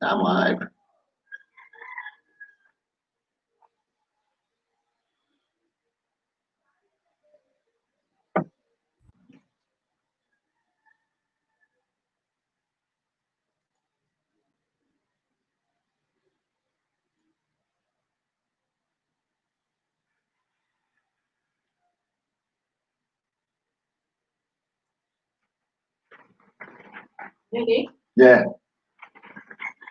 I'm live. Ready? Yeah.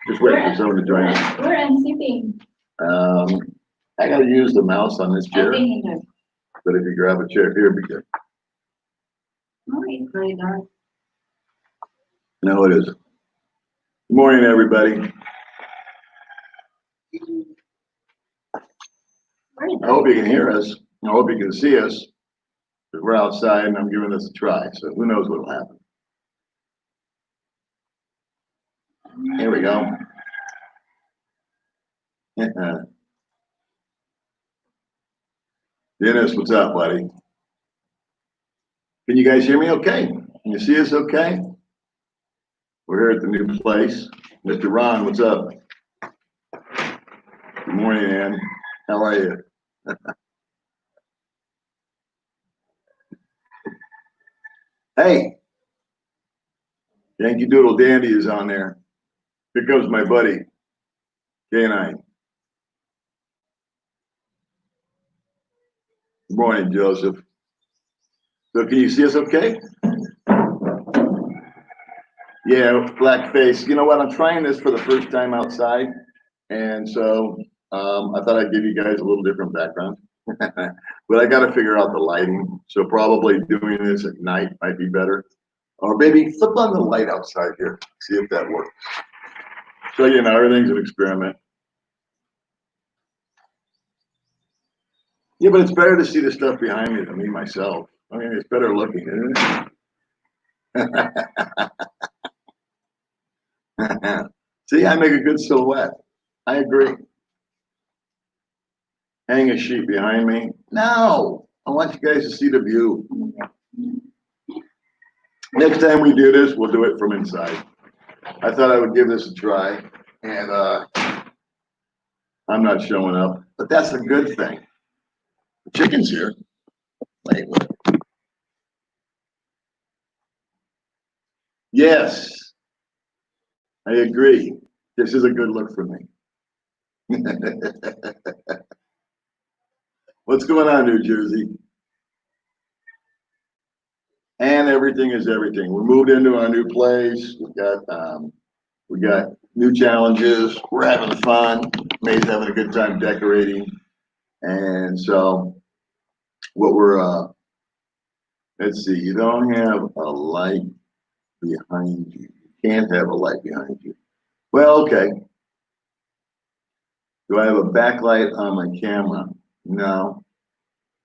Just waiting for someone to join us. Where I'm sitting. I gotta use the mouse on this I chair, think in there. but if you grab a chair here, be good. No, it's very dark. No, it isn't. Good morning, everybody. Very I dark. hope you can hear us. I hope you can see us. Because we're outside and I'm giving this a try, so who knows what will happen. Here we go. Dennis, what's up, buddy? Can you guys hear me okay? Can you see us okay? We're here at the new place. Mr. Ron, what's up? Good morning, Ann. How are you? Hey, Yankee Doodle Dandy is on there. Here comes my buddy, K9. Good morning, Joseph. So can you see us okay? Yeah, black face. You know what? I'm trying this for the first time outside. And so I thought I'd give you guys a little different background. But I got to figure out the lighting. So probably doing this at night might be better. Or maybe flip on the light outside here. See if that works. So, you know, everything's an experiment. Yeah, but it's better to see the stuff behind me than me myself. I mean, it's better looking, isn't it? See, I make a good silhouette. I agree. Hang a sheet behind me. No, I want you guys to see the view. Next time we do this, we'll do it from inside. I thought I would give this a try, and I'm not showing up, but that's a good thing. The chicken's here. Wait, wait. Yes, I agree. This is a good look for me. What's going on, New Jersey? And everything is everything. We moved into our new place. We got new challenges. We're having fun. May's having a good time decorating. And so what we're let's see, you don't have a light behind you. You can't have a light behind you. Well, okay. Do I have a backlight on my camera? No.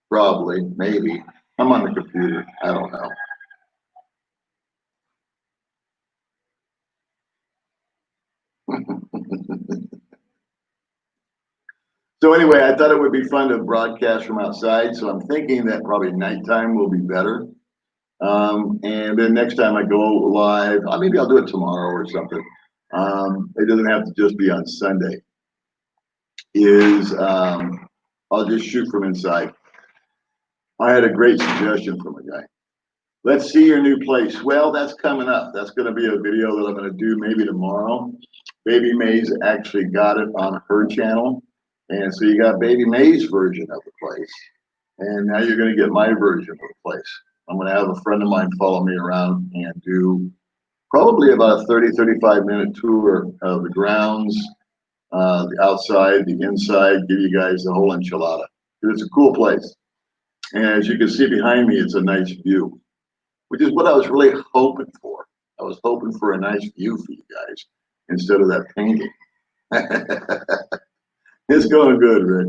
Probably, maybe. I'm on the computer. I don't know. So anyway, I thought it would be fun to broadcast from outside. So I'm thinking that probably nighttime will be better. And then next time I go live, maybe I'll do it tomorrow or something. It doesn't have to just be on Sunday. I'll just shoot from inside. I had a great suggestion from a guy. Let's see your new place. Well, that's coming up. That's going to be a video that I'm going to do maybe tomorrow. Baby May's actually got it on her channel. And so you got Baby May's version of the place. And now you're going to get my version of the place. I'm going to have a friend of mine follow me around and do probably about a 35-minute tour of the grounds, the outside, the inside, give you guys the whole enchilada. It's a cool place. And as you can see behind me, it's a nice view, which is what I was really hoping for. I was hoping for a nice view for you guys instead of that painting. It's going good, Rick.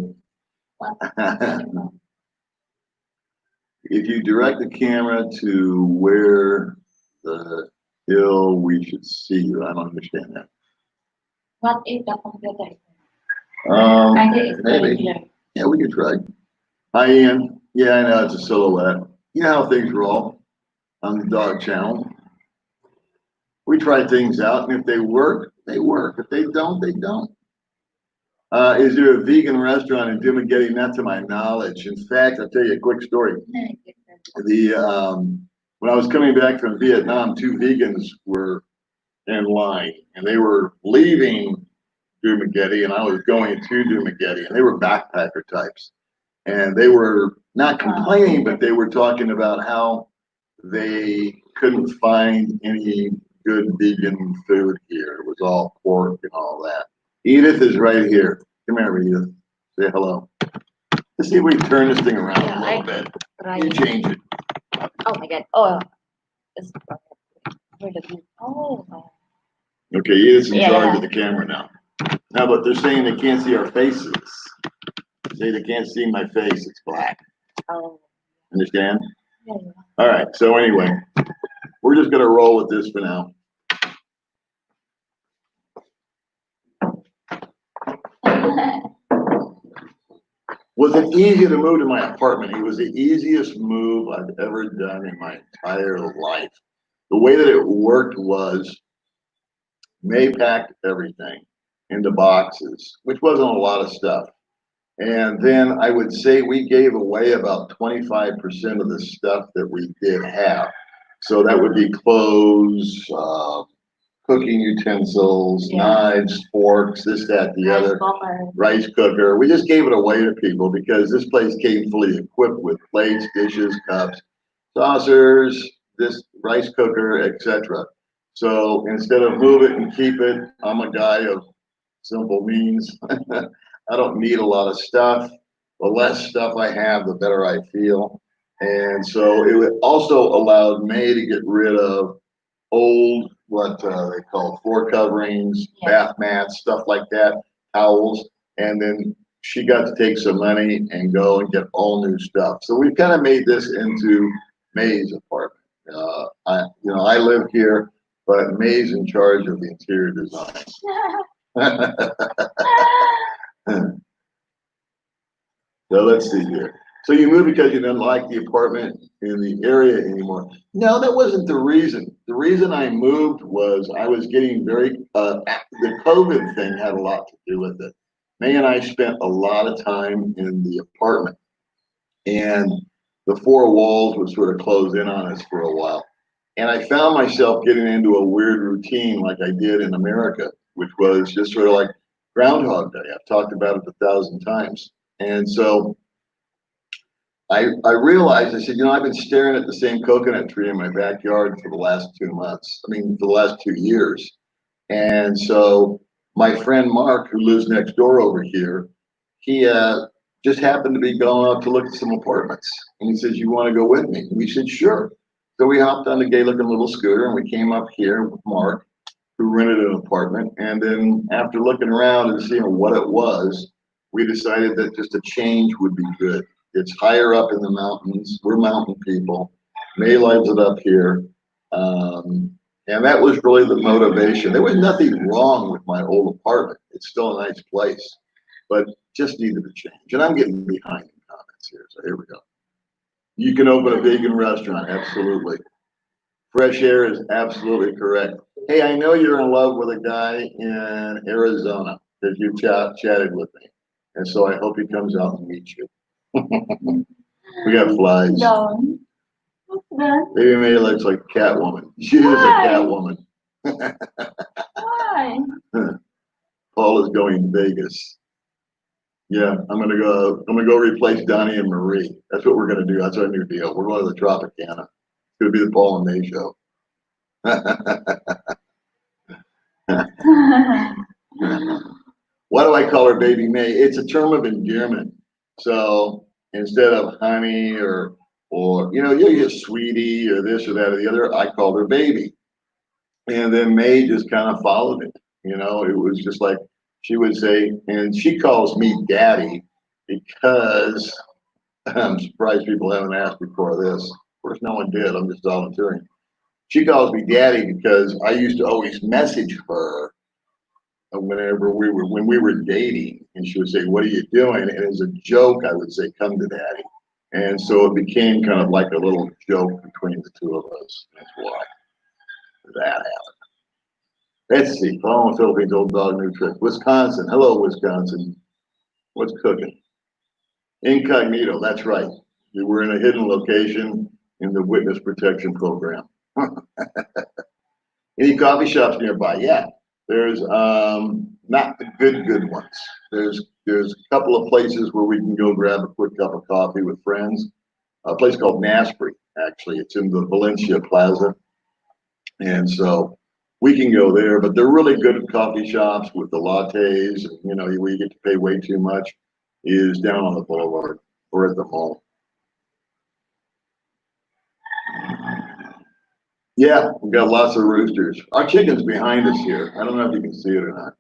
If you direct the camera to where the hill, we should see you. I don't understand that. What is the computer? Maybe. Yeah, we could try. Hi, Ian. Yeah, I know it's a silhouette. You know how things roll on the dog channel. We try things out, and if they work, they work. If they don't, they don't. Is there a vegan restaurant in Dumaguete? Not to my knowledge. In fact, I'll tell you a quick story. When I was coming back from Vietnam, two vegans were in line, and they were leaving Dumaguete, and I was going to Dumaguete, and they were backpacker types, and they were not complaining, but they were talking about how they couldn't find any good vegan food here. It was all pork and all that. Edith is right here. Come here, Edith. Say hello. Let's see if we can turn this thing around a little bit. You change it. Oh my God. Oh, it's where the view. Oh, Okay, Edith's in Yeah. charge of the camera now. Now, but they're saying they can't see our faces. Say they can't see my face. It's black. oh. Understand? Yeah. All right. So anyway, we're just gonna roll with this for now. Was it easy to move to my apartment? It was the easiest move I've ever done in my entire life. The way that it worked was May packed everything into boxes, which wasn't a lot of stuff. And then I would say we gave away about 25% of the stuff that we did have. So that would be clothes, cooking utensils, Yeah. knives, forks, this, that, the Rice other. cooker. Rice cooker. We just gave it away to people because this place came fully equipped with plates, dishes, cups, saucers, this rice cooker, etc. So instead of move it and keep it, I'm a guy of simple means. I don't need a lot of stuff. The less stuff I have, the better I feel. And so it also allowed May to get rid of old, what they call floor coverings, Yeah. bath mats, stuff like that, towels. And then she got to take some money and go and get all new stuff. So we've kind of made this into May's apartment. I live here, but May's in charge of the interior design. So let's see here. So you moved because you didn't like the apartment in the area anymore. No, that wasn't the reason. The reason I moved was I was getting the COVID thing had a lot to do with it. May and I spent a lot of time in the apartment, and the four walls would sort of close in on us for a while. And I found myself getting into a weird routine like I did in America, which was just sort of like Groundhog Day. I've talked about it 1,000 times. And so I realized, I said, I've been staring at the same coconut tree in my backyard for the last 2 months. I mean, for the last 2 years. And so my friend Mark, who lives next door over here, he just happened to be going out to look at some apartments. And he says, you want to go with me? And we said, sure. So we hopped on the gay looking little scooter and we came up here with Mark, who rented an apartment. And then after looking around and seeing what it was, we decided that just a change would be good. It's higher up in the mountains. We're mountain people. May lives it up here. And that was really the motivation. There was nothing wrong with my old apartment. It's still a nice place, but just needed a change. And I'm getting behind in comments here, so here we go. You can open a vegan restaurant, absolutely. Fresh air is absolutely correct. Hey, I know you're in love with a guy in Arizona because you chatted with me. And so I hope he comes out and meets you. We got flies. Don't. What's Baby May looks like Catwoman. She is a Why? Catwoman. Why? Paul is going Vegas. Yeah, I'm gonna go replace Donnie and Marie. That's what we're gonna do. That's our new deal. We're going to the Tropicana. It's gonna be the Paul and May show. Why do I call her Baby May? It's a term of endearment. So instead of honey or you get sweetie or this or that or the other, I called her baby. And then May just kind of followed it. It was just like she would say, and she calls me daddy because I'm surprised people haven't asked before this. Of course, no one did. I'm just volunteering. She calls me daddy because I used to always message her when we were dating, and she would say, "What are you doing?" And as a joke, I would say, "Come to daddy." And so it became kind of like a little joke between the two of us. That's why that happened. Let's see, following Philippines, old dog, new trick. Wisconsin, hello, Wisconsin. What's cooking? Incognito, that's right. We were in a hidden location in the witness protection program. Any coffee shops nearby? Yeah, there's not the good ones. There's a couple of places where we can go grab a quick cup of coffee with friends. A place called Nasbury, actually. It's in the Valencia Plaza. And so we can go there, but they're really good coffee shops with the lattes, and you know, where you get to pay way too much is down on the boulevard or at the mall. Yeah, we've got lots of roosters. Our chicken's behind us here. I don't know if you can see it or not.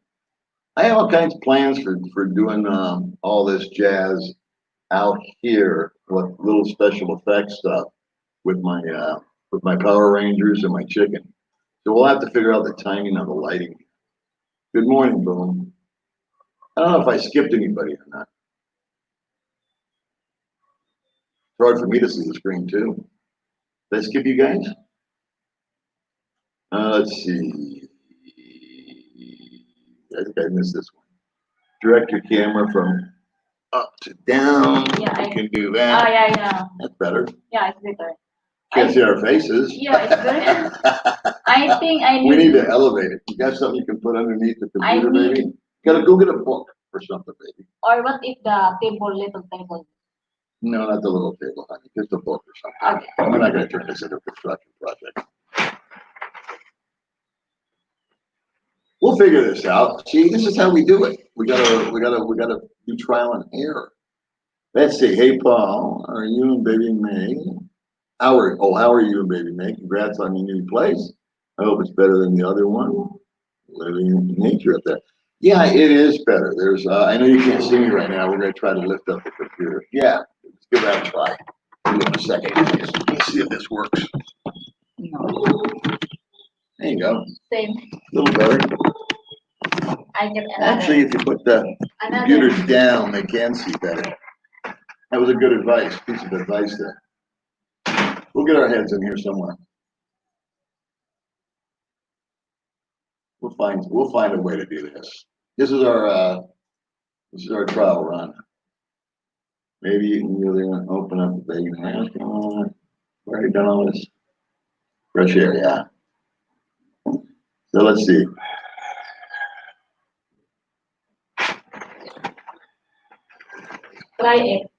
I have all kinds of plans for doing all this jazz out here with little special effects stuff with my Power Rangers and my chicken. So we'll have to figure out the timing of the lighting. Good morning, Boom. I don't know if I skipped anybody or not. It's hard for me to see the screen too. Did I skip you guys? Let's see. I think I missed this one. Direct your camera from up to down. Yeah, You can do that. Oh, yeah. That's better. Yeah, it's better. Can't see our faces. Yeah, it's good. I think I We need. need to elevate it. You got something you can put underneath the I computer, need- baby? Gotta go get a book or something, baby. Or what if the little table? No, not the little table, honey. Just a book or something. Okay. We're not gonna turn this into a construction project. We'll figure this out. See, this is how we do it. We gotta do trial and error. Let's see. Hey, Paul, are you and baby May? How are you and baby May? Congrats on your new place. I hope it's better than the other one. Living in nature up there. Yeah, it is better. There's, I know you can't see me right now. We're gonna try to lift up the computer. Yeah, let's give that a try. Give it a second. Let's see if this works. No. There you go. Same. A little better. I get another. Actually, if you put the Another. computer down, they can see better. That was a good piece of advice there. We'll get our heads in here somewhere. We'll find a way to do this. This is our trial run. Maybe you can really open up the baby mask. Already done all this. Fresh air, yeah. So let's see. Try it.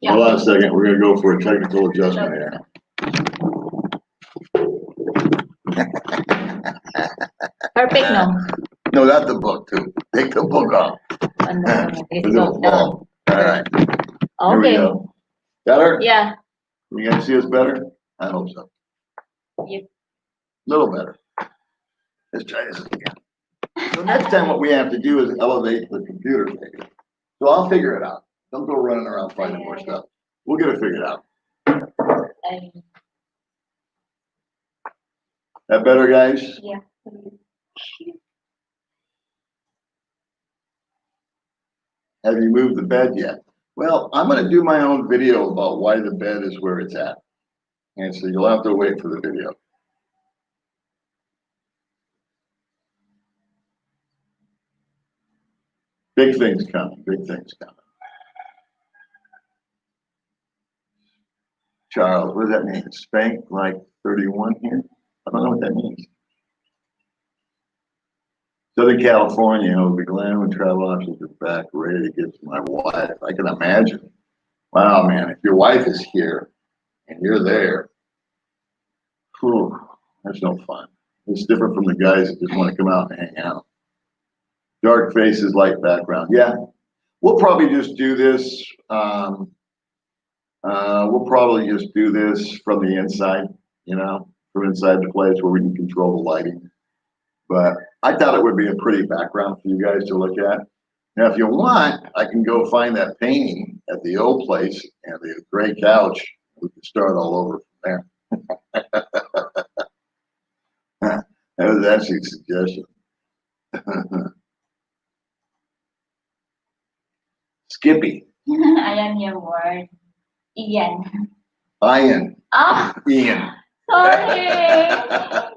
Yeah. Hold on a second. We're gonna go for a technical adjustment here. Perfect, no? No, not the book too. Take the book off. It's It'll go down. fall. All right. Here we Okay. go. Got her? Yeah. You guys see us better? I hope so. Yep. Little better. Let's try this again. So next time what we have to do is elevate the computer, maybe. So I'll figure it out. Don't go running around finding more stuff. We'll get it figured out. That better, guys? Yeah. Have you moved the bed yet? Well, I'm gonna do my own video about why the bed is where it's at. And so you'll have to wait for the video. Big things coming, big things coming. Charles, what does that mean? Spank like 31 here? I don't know what that means. Southern California, I will be glad when travel options are back ready to give to my wife. I can imagine. Wow, man, if your wife is here and you're there, whew, that's no fun. It's different from the guys that just want to come out and hang out. Dark faces, light background. Yeah, we'll probably just do this. We'll probably just do this from the inside, you know, from inside the place where we can control the lighting. But I thought it would be a pretty background for you guys to look at. Now, if you want, I can go find that painting at the old place and the gray couch. We can start all over from there. That was actually a suggestion. Skippy. Ayan yung word. Ian. Ian. Ah, Ian. sorry.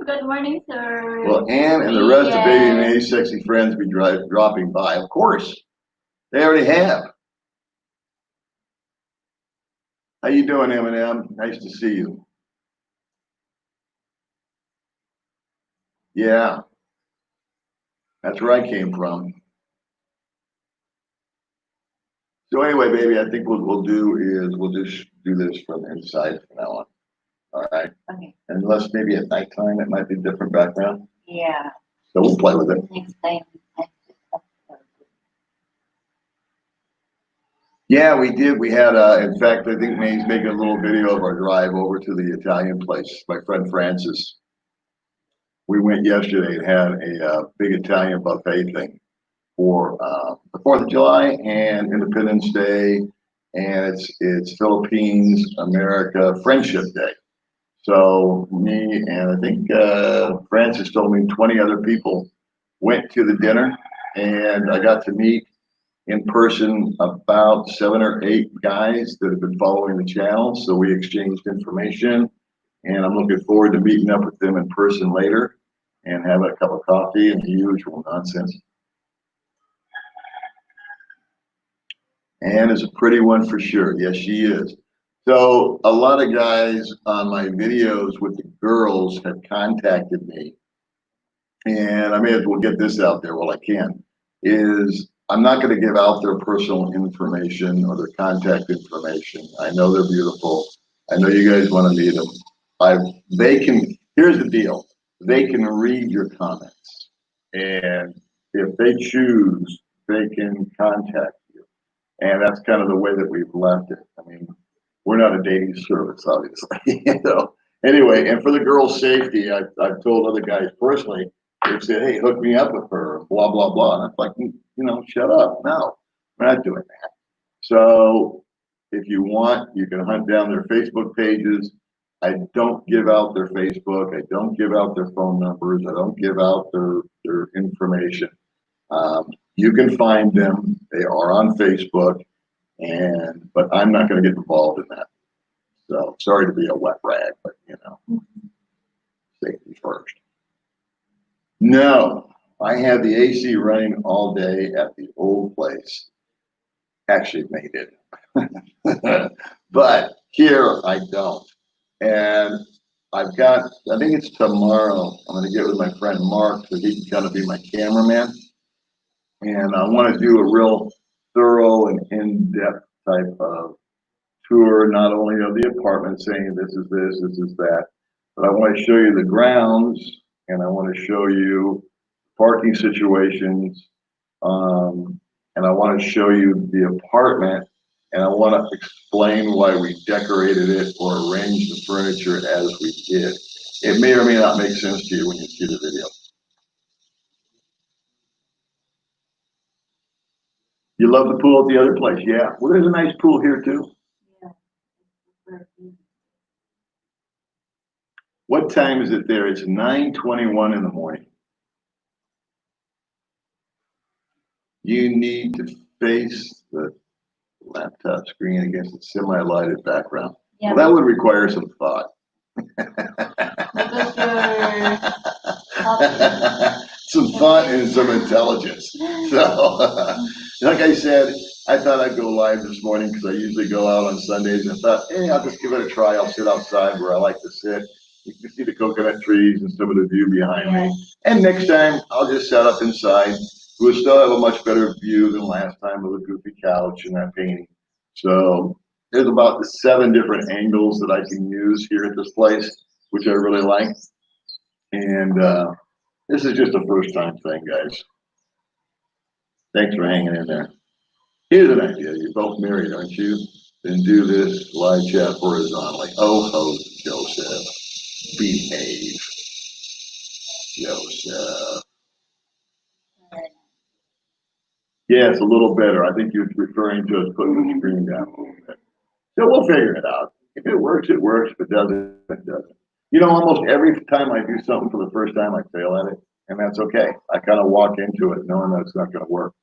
Good Good morning, sir. Will Ann and the rest of Baby Yes. May's sexy friends be dropping by? Of course. They already have. How you doing, Eminem? Nice to see you. Yeah, that's where I came from. So anyway, baby, I think what we'll do is we'll just do this from inside from now on. All right. Okay. Unless maybe at nighttime it might be a different background. Yeah. So we'll play with it. Next time. Yeah, we did. We had, in fact, I think May's making a little video of our drive over to the Italian place. My friend Francis. We went yesterday and had a big Italian buffet thing for the 4th of July and Independence Day, and it's Philippines America Friendship Day. So me and I think Francis told me 20 other people went to the dinner, and I got to meet in person about 7 or 8 guys that have been following the channel. So we exchanged information, and I'm looking forward to meeting up with them in person later and having a cup of coffee and the usual nonsense. Ann is a pretty one for sure. Yes, she is. So a lot of guys on my videos with the girls have contacted me, and I may as well get this out there while I can, is I'm not going to give out their personal information or their contact information. I know they're beautiful. I know you guys want to meet them. Here's the deal. They can read your comments, and if they choose, they can contact you. And that's kind of the way that we've left it. I mean, we're not a dating service, obviously. Anyway, and for the girls' safety, I've told other guys personally, they've said, hey, hook me up with her, blah, blah, blah. And I'm like, shut up. No, we're not doing that. So if you want, you can hunt down their Facebook pages. I don't give out their Facebook. I don't give out their phone numbers. I don't give out their information. You can find them. They are on Facebook, but I'm not going to get involved in that. So sorry to be a wet rag, but safety first. No, I had the AC running all day at the old place. Actually, they did. But here I don't. And I think it's tomorrow, I'm going to get with my friend Mark so he can kind of be my cameraman. And I want to do a real thorough and in-depth type of tour, not only of the apartment saying this is this, this is that, but I want to show you the grounds, and I want to show you parking situations, and I want to show you the apartment, and I want to explain why we decorated it or arranged the furniture as we did. It may or may not make sense to you when you see the video. You love the pool at the other place, yeah. Well, there's a nice pool here too. What time is it there? It's 9:21 in the morning. You need to face the laptop screen against a semi-lighted background. Yeah. Well, that would require some thought. Some thought and some intelligence. So, like I said, I thought I'd go live this morning because I usually go out on Sundays, and I thought, hey, I'll just give it a try. I'll sit outside where I like to sit. You can see the coconut trees and some of the view behind me. And next time, I'll just set up inside. We'll still have a much better view than last time with a goofy couch and that painting. So there's about 7 different angles that I can use here at this place, which I really like. And this is just a first time thing, guys. Thanks for hanging in there. Here's an idea. You're both married, aren't you? Then do this live chat horizontally. Oh, Joseph. Behave. Joseph. Yeah, it's a little better. I think you're referring to us putting the screen down a little bit. So we'll figure it out. If it works, it works. If it doesn't, it doesn't. Almost every time I do something for the first time, I fail at it. And that's okay. I kind of walk into it knowing that it's not going to work.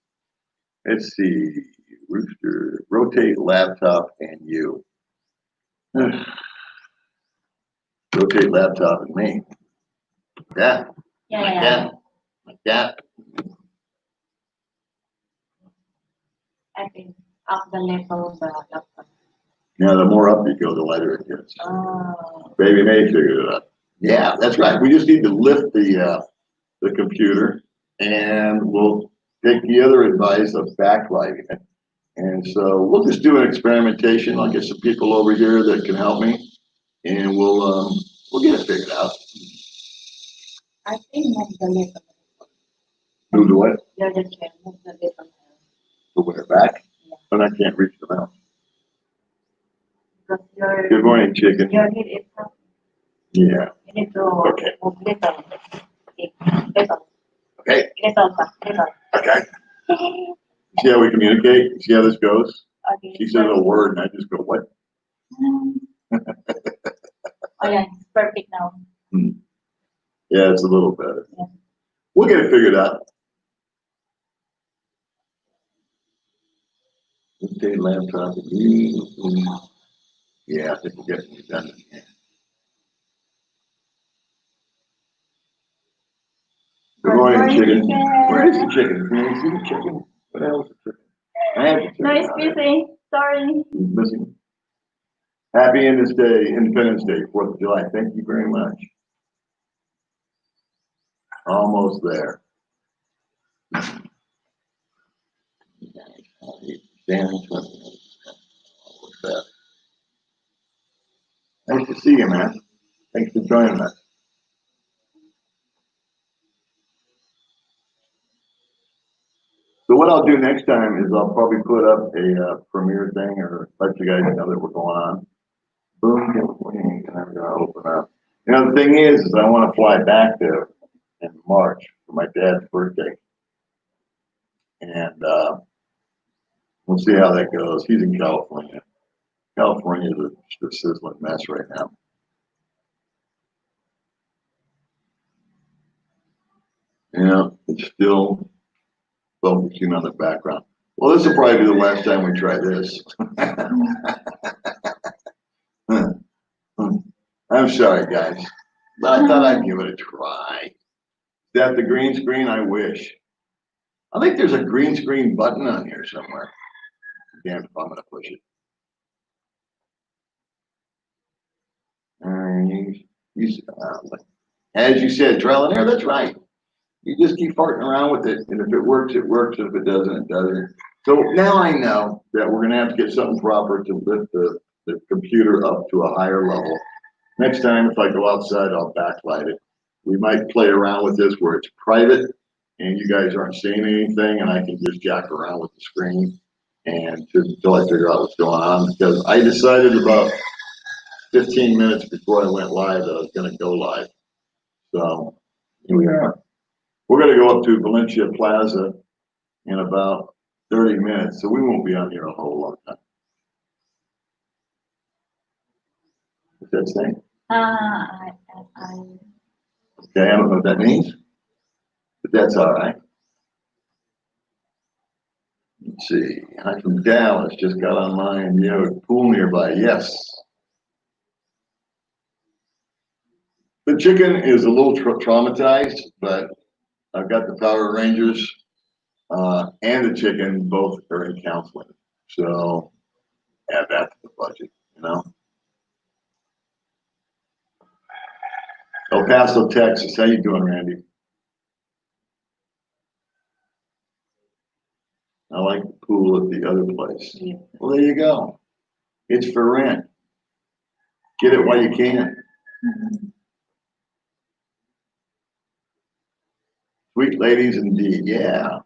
Let's see. Rooster, rotate laptop and you. Rotate laptop and me. that, Yeah, like yeah. that, like that. I think up the level of the laptop. Now, the more up you go, the lighter it gets. Oh. Baby May figured it out. Yeah, that's right. We just need to lift the computer, and we'll take the other advice of backlighting it. And so we'll just do an experimentation. I'll get some people over here that can help me, and we'll get it figured out. I think move the level. Move the what? You're the chair, move the level. The way back, Yeah. but I can't reach them out. Because your Good morning, chicken. your head is up. Yeah. You need to Okay. move little. Okay. Little. Okay. Little pa. Little. Okay. See how we communicate? See how this goes? Okay. She says a word, and I just go, what? Oh yeah, it's perfect now. Yeah, it's a little better. Yeah. We'll get it figured out. Okay, laptop. Yeah, I think we'll get it done. Good morning, chicken. Where is the chicken? Can you see the chicken? What else is the chicken? I have the chicken. No, it's out there. missing. Sorry. He's missing. Happy Independence Day, 4th of July. Thank you very much. Almost there. Nice to see you, man. Thanks for joining us. So what I'll do next time is I'll probably put up a premiere thing or let you guys know that we're going on. Boom, and I'm gonna open up. You know, the thing is I want to fly back there in March for my dad's birthday. And we'll see how that goes. He's in California. California is a sizzling mess right now. Yeah, it's still focusing on the background. Well, this will probably be the last time we try this. I'm sorry, guys, but I thought I'd give it a try. Is that the green screen? I wish. I think there's a green screen button on here somewhere. Damn if I'm gonna push it. As you said, trial and error, that's right. You just keep farting around with it, and if it works, it works. If it doesn't, it doesn't. So now I know that we're gonna have to get something proper to lift the computer up to a higher level. Next time, if I go outside, I'll backlight it. We might play around with this where it's private and you guys aren't seeing anything, and I can just jack around with the screen and until I figure out what's going on. Because I decided about 15 minutes before I went live that I was gonna go live. So here we are. We're gonna go up to Valencia Plaza in about 30 minutes, so we won't be on here a whole long time. What's that saying? I Okay, I don't know what that means, but that's all right. Let's see, I'm from Dallas, just got online, you know, pool nearby, yes. The chicken is a little traumatized, but I've got the Power Rangers and the chicken both are in counseling. So add that to the budget, you know. El Paso, Texas. How you doing, Randy? I like the pool at the other place. Yeah. Well, there you go. It's for rent. Get it while you can. Sweet ladies indeed. Yeah.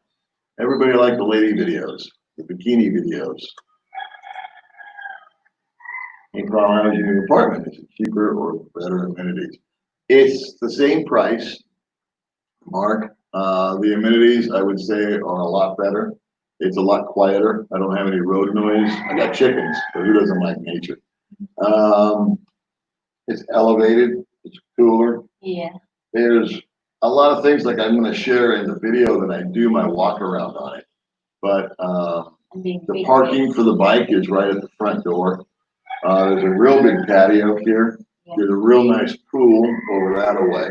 Everybody liked the lady videos, the bikini videos. In Colorado, your apartment, is it cheaper or better amenities? It's the same price, Mark. The amenities, I would say, are a lot better. It's a lot quieter. I don't have any road noise. I got chickens, but who doesn't like nature? It's elevated. It's cooler. Yeah. There's a lot of things like I'm going to share in the video that I do my walk around on it. But the parking for the bike is right at the front door. There's a real big patio here. Yeah. There's a real nice pool over that away.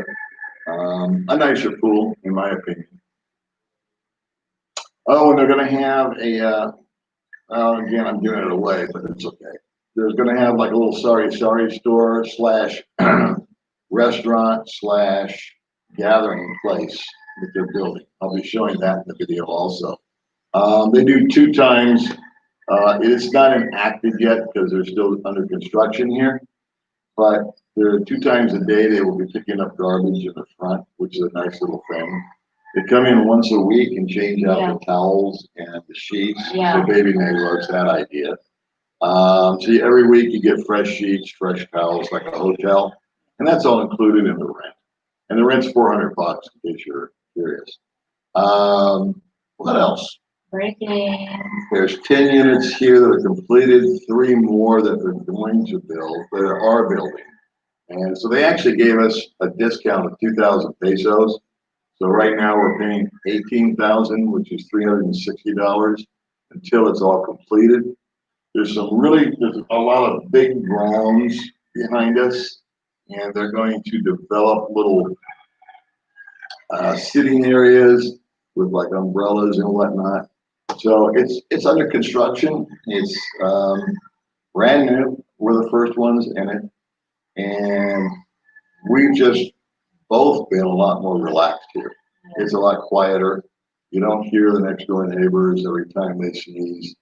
A nicer pool, in my opinion. Oh, and they're gonna have again, I'm giving it away, but it's okay. They're gonna have like a little sorry store slash restaurant slash gathering place that they're building. I'll be showing that in the video also. They do 2 times. It's not enacted yet because they're still under construction here, but there are 2 times a day they will be picking up garbage in the front, which is a nice little thing. They come in once a week and change out the towels and the sheets. Yeah. So Baby May loves that idea. Every week you get fresh sheets, fresh towels, like a hotel, and that's all included in the rent. And the rent's $400 in case you're curious. What else? Breaking. There's 10 units here that are completed, 3 more that they're going to build, that are building. And so they actually gave us a discount of 2,000 pesos. So right now we're paying 18,000, which is $360 until it's all completed. There's a lot of big grounds behind us, and they're going to develop little sitting areas with like umbrellas and whatnot. So it's under construction. It's brand new. We're the first ones in it, and we've just both been a lot more relaxed here. It's a lot quieter. You don't hear the next door neighbors every time they sneeze.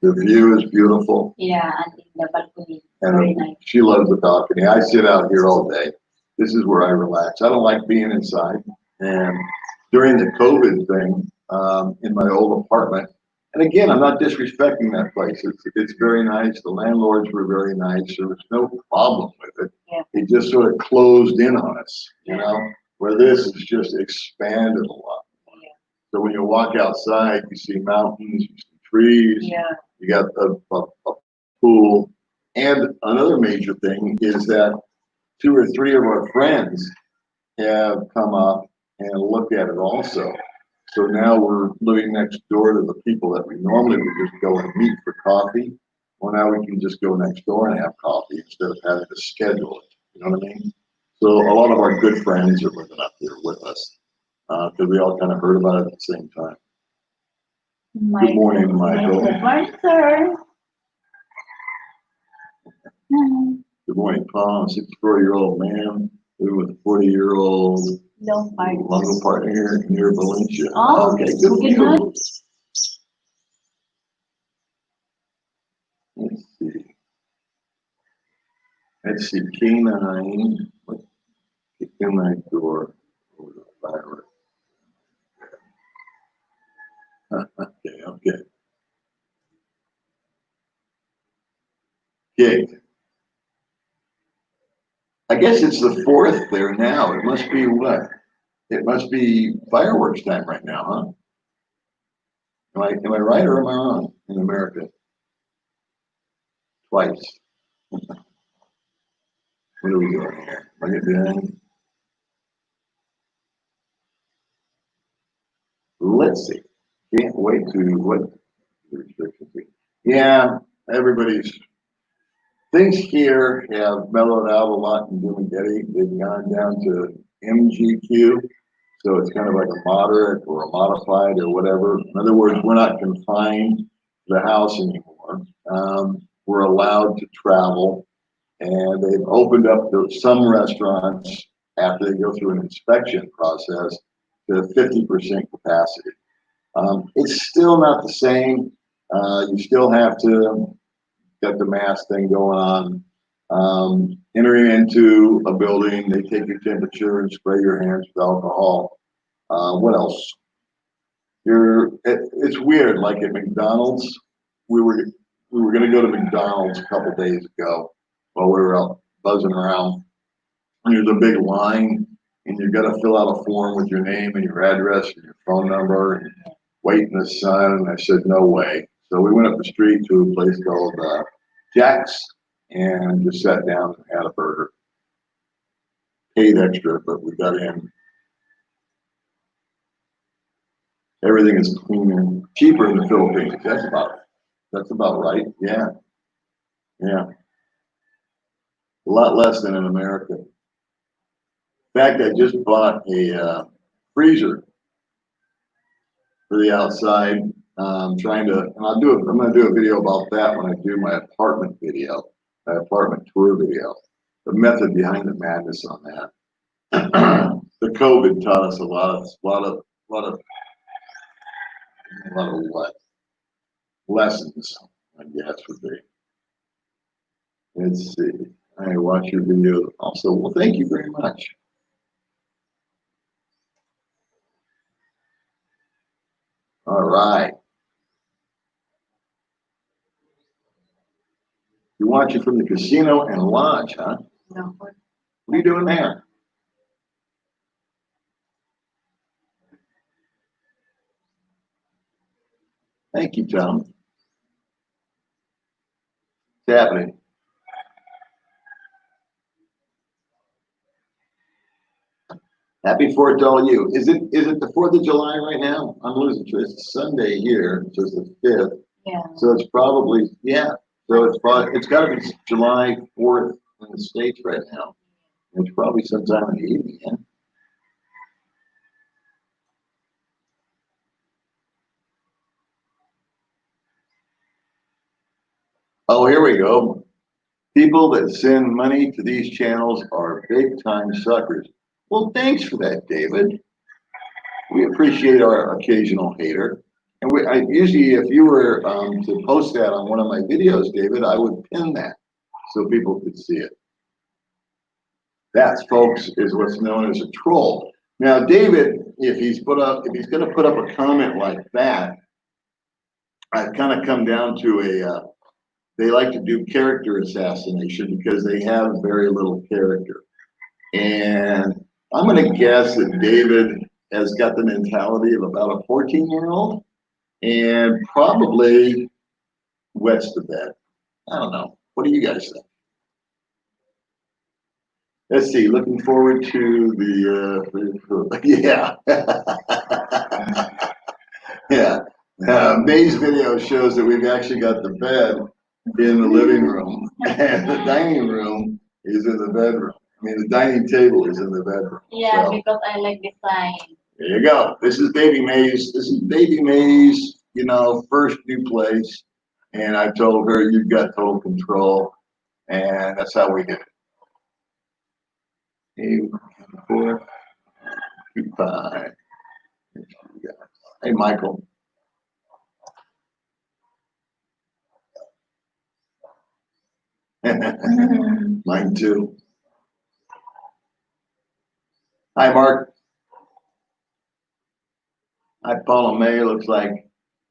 The view is beautiful. Yeah, and in the balcony. And Very nice. she loves the balcony. I sit out here all day. This is where I relax. I don't like being inside. And during the COVID thing, in my old apartment, and again, I'm not disrespecting that place. It's very nice. The landlords were very nice. There was no problem with it. Yeah. It just sort of closed in on us, you know, where this is just expanded a lot. Yeah. So when you walk outside, you see mountains, you see trees. Yeah. You got a pool. And another major thing is that 2 or 3 of our friends have come up and looked at it also. So now we're living next door to the people that we normally would just go and meet for coffee. Well, now we can just go next door and have coffee instead of having to schedule it. You know what I mean? So a lot of our good friends are living up here with us because we all kind of heard about it at the same time. Good morning, Michael. Good morning, sir. Good morning, Tom, a 64-year-old man living with a 40-year-old No fight. Longo partner here near Valencia. Oh, Okay, good. good Good. night. Let's see. Let's see, K9. What? Kick in that door. Over the fire. Okay. Gig. I guess it's the 4th there now. It must be what? It must be fireworks time right now, huh? Am I right or am I wrong in America? Twice. What are we doing here? Bring it down. Let's see. Can't wait to what the restrictions be. Yeah, everybody's things here have mellowed out a lot in Dumagetti. They've gone down to MGQ. So it's kind of like a moderate or a modified or whatever. In other words, we're not confined to the house anymore. We're allowed to travel, and they've opened up some restaurants after they go through an inspection process to 50% capacity. It's still not the same. You still have to get the mask thing going on. Entering into a building, they take your temperature and spray your hands with alcohol. What else? It's weird. Like at McDonald's, we were going to go to McDonald's a couple days ago while we were out buzzing around. And there's a big line, and you've got to fill out a form with your name and your address and your phone number and wait in the sun. And I said, no way. So we went up the street to a place called Jack's and just sat down and had a burger. Paid extra, but we got in. Everything is cleaner, cheaper in the Philippines. That's about right. Yeah. A lot less than in America. fact, I just bought a freezer for the outside. Trying to, and I'm going to do a video about that when I do my apartment video, my apartment tour video, the method behind the madness on that. The COVID taught us a lot of what lessons, I guess would be. Let's see. I watch your video also. Well, thank you very much. All right. You're watching from the casino and lodge, huh? No. What are you doing there? Thank you, Tom. What's happening? Happy 4th to all you. Is it the 4th of July right now? I'm losing track. It's Sunday here, so it's the 5th. Yeah. So it's probably, yeah. So it's got to be July 4th in the States right now. It's probably sometime in the evening, yeah. Oh, here we go. People that send money to these channels are big time suckers. Well, thanks for that, David. We appreciate our occasional hater. And usually, if you were to post that on one of my videos, David, I would pin that so people could see it. That, folks, is what's known as a troll. Now, David, if he's going to put up a comment like that, I've kind of come down to they like to do character assassination because they have very little character. And I'm going to guess that David has got the mentality of about a 14-year-old and probably wets the bed. I don't know. What do you guys think? Let's see. Looking forward to the yeah. Yeah. May's video shows that we've actually got the bed in the living room and the dining room is in the bedroom. I mean, the dining table is in the bedroom. Yeah, So, because I like design. there you go. This is Baby May's. This is Baby May's, first new place. And I told her, you've got total control. And that's how we did it. 8, 4, 2, 5. Hey, Michael. Mine too. Hi, Mark. Hi, Paula May. Looks like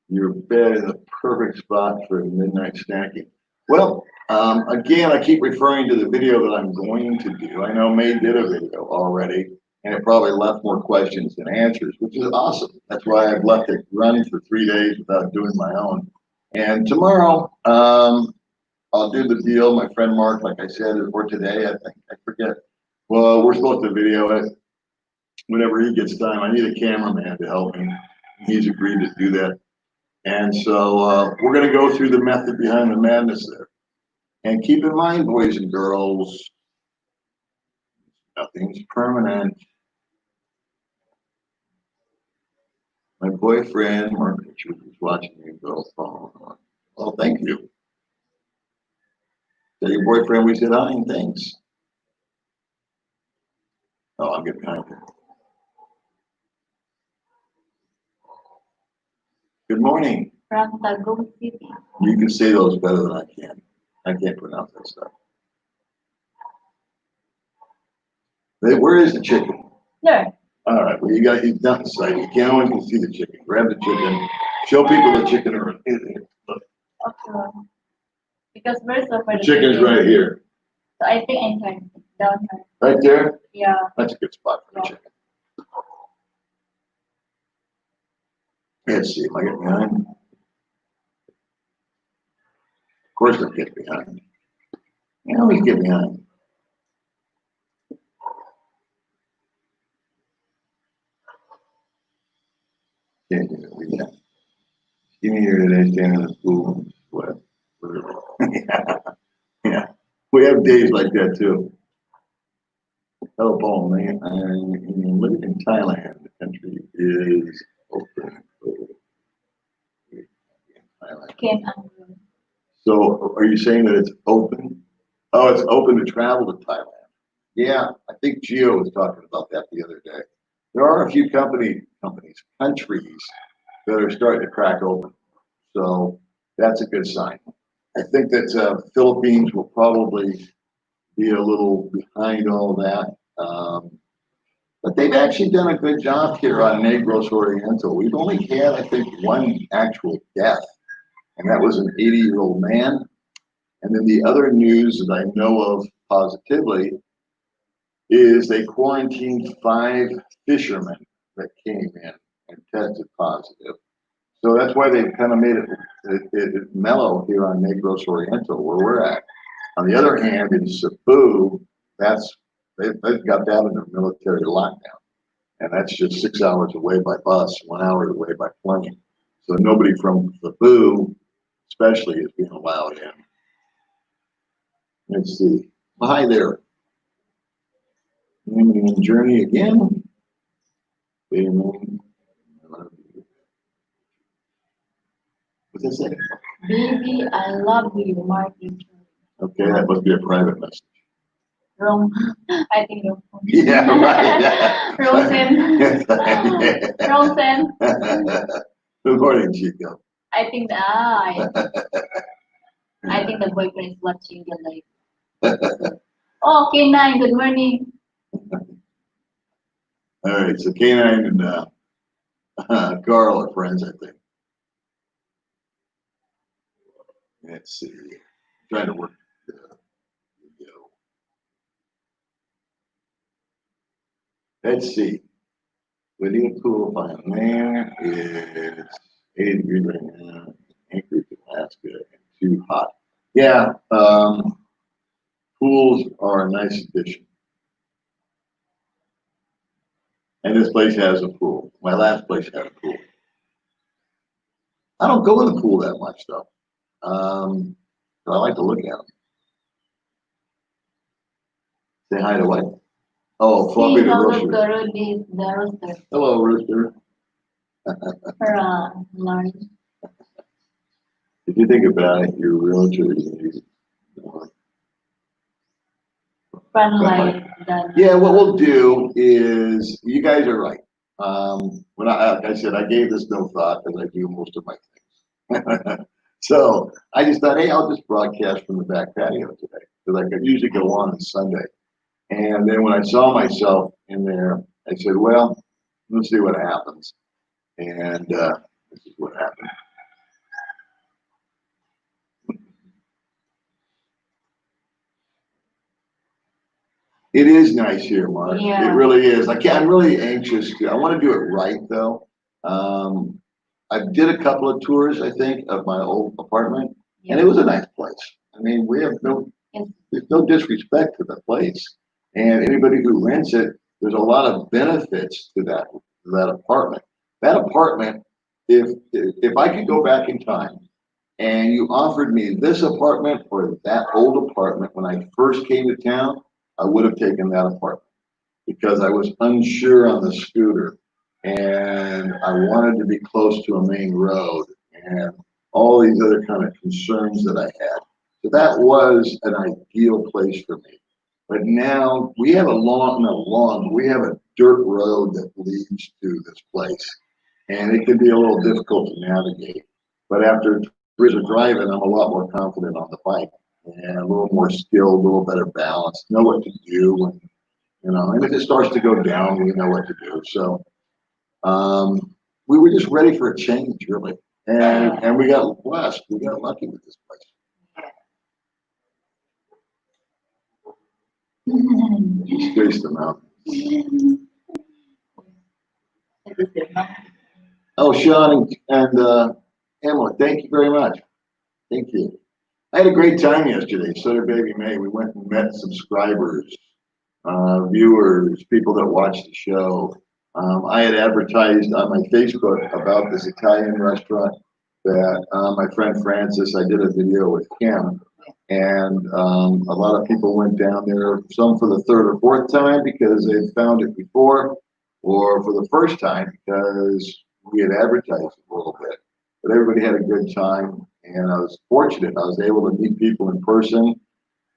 your bed is a perfect spot for midnight snacking. Well, again, I keep referring to the video that I'm going to do. I know May did a video already, and it probably left more questions than answers, which is awesome. That's why I've let it run for 3 days without doing my own. And tomorrow, I'll do the deal. My friend Mark, like I said, or today, I think, I forget. Well, we're supposed to video it whenever he gets time. I need a cameraman to help me. He's agreed to do that. And so we're going to go through the method behind the madness there. And keep in mind, boys and girls, nothing's permanent. My boyfriend, Mark Richards, is watching me go phone. Oh, thank you. Tell your boyfriend we said hi and thanks. Oh, I'm getting behind him. Good morning. From Tagum City. You can say those better than I can. I can't pronounce that stuff. Hey, where is the chicken? There. All right, well, he's not the site. You can't only see the chicken. Grab the chicken. Show people the chicken. Look, Okay. Because we're so the chicken's right here. So I think I turn down here. Right there? Yeah. That's a good spot for the chicken. Let's see, am I getting behind? Of course I get behind. I always get behind. Can't do it. Yeah. See me here today standing in the pool and sweat. Yeah. Yeah. We have days like that too. telephone man, living in Thailand, the country is open. Thailand. Came So are you saying that it's open? Oh, it's open to travel to Thailand. Yeah, I think Gio was talking about that the other day. There are a few countries that are starting to crack open. So that's a good sign. I think that Philippines will probably be a little behind all that. But they've actually done a good job here on Negros Oriental. We've only had, I think, one actual death, and that was an 80-year-old man. And then the other news that I know of positively is they quarantined 5 fishermen that came in and tested positive. So that's why they kind of made it mellow here on Negros Oriental, where we're at. On the other hand, in Cebu, they've got that under military lockdown, and that's just 6 hours away by bus, 1 hour away by plane. So nobody from Cebu, especially, is being allowed in. Let's see. Hi there. Journey again. Amen. What's that say? Baby, I love you, Martin. Okay, that must be a private message. Wrong. I think wrong. Yeah, right. Yeah. Wrong send. Wrong send. Good morning, Chico. I think I think the boyfriend is watching the live. Oh, K9, good morning. All right, so K9 and Carl are friends, I think. Let's see. Trying to work the video. Let's see. Video pool by a man is 80 degrees right now. Anchorage, Alaska, and too hot. Yeah, pools are a nice addition. And this place has a pool. My last place had a pool. I don't go in the pool that much though. But I like to look at them. Say hi to what? Oh, Floppy the Rooster. Hello, Rooster. For lunch. If you think about it, your realtor is Friend like that. yeah, what we'll do is, you guys are right. When like I said, I gave this no thought because I do most of my things. So I just thought, hey, I'll just broadcast from the back patio today because I could usually go on Sunday. And then when I saw myself in there, I said, well, let's see what happens. And this is what happened. It is nice here, Mark. Yeah. It really is. I'm really anxious I want to do it right, though. I did a couple of tours, I think, of my old apartment, and it was a nice place. I mean, there's no disrespect to the place, and anybody who rents it, there's a lot of benefits to that apartment. That apartment, if I could go back in time, and you offered me this apartment or that old apartment when I first came to town, I would have taken that apartment because I was unsure on the scooter and I wanted to be close to a main road and all these other kind of concerns that I had. So that was an ideal place for me. But now we have we have a dirt road that leads to this place. And it can be a little difficult to navigate. But after years of driving, I'm a lot more confident on the bike and a little more skilled, a little better balance, know what to do. And if it starts to go down, we know what to do. So we were just ready for a change, really. And we got blessed. We got lucky with this place. Space them out. Oh, Sean and Emily, thank you very much. Thank you. I had a great time yesterday. So did Baby May. We went and met subscribers, viewers, people that watch the show. I had advertised on my Facebook about this Italian restaurant, that my friend Francis, I did a video with Kim, and a lot of people went down there, some for the third or fourth time because they found it before, or for the first time because we had advertised it a little bit. But everybody had a good time, and I was fortunate. I was able to meet people in person,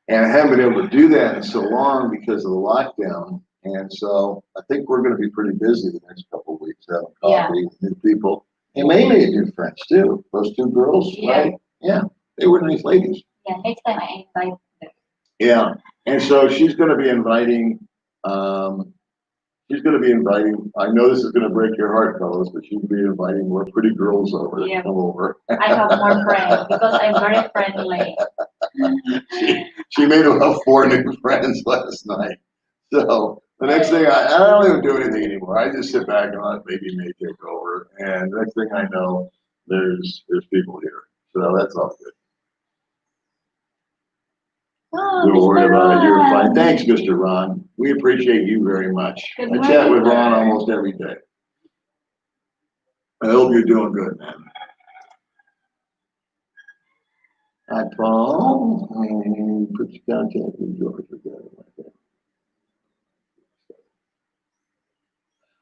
and I haven't been able to do that in so long because of the lockdown. And so I think we're going to be pretty busy the next couple of weeks having coffee with new people. And they made new friends too. Those two girls, right? Yeah, they were nice ladies. Yeah, next time I invite them. Yeah, and so she's going to be inviting. I know this is going to break your heart, fellas, but she'll be inviting more pretty girls over to Yeah. come over. I have more friends because I'm very friendly. She made about 4 new friends last night. So the next thing I don't even do anything anymore. I just sit back and let baby May take over. And the next thing I know, there's people here. So that's all good. Oh, Don't worry Mr. about it. You're Ron. fine. Thanks, Mr. Ron. We appreciate you very much. Good I chat with morning, Ron sir. almost every day. I hope you're doing good, man. Hi, Paul. And put your contact with George.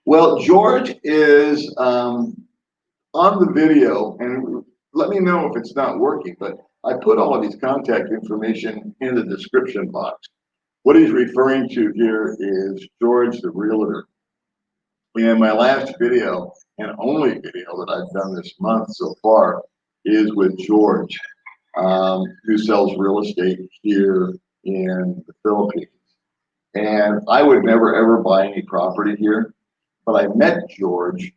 Well, George is on the video, and let me know if it's not working, but I put all of his contact information in the description box. What he's referring to here is George the Realtor. And my last video, and only video that I've done this month so far, is with George, who sells real estate here in the Philippines. And I would never ever buy any property here, but I met George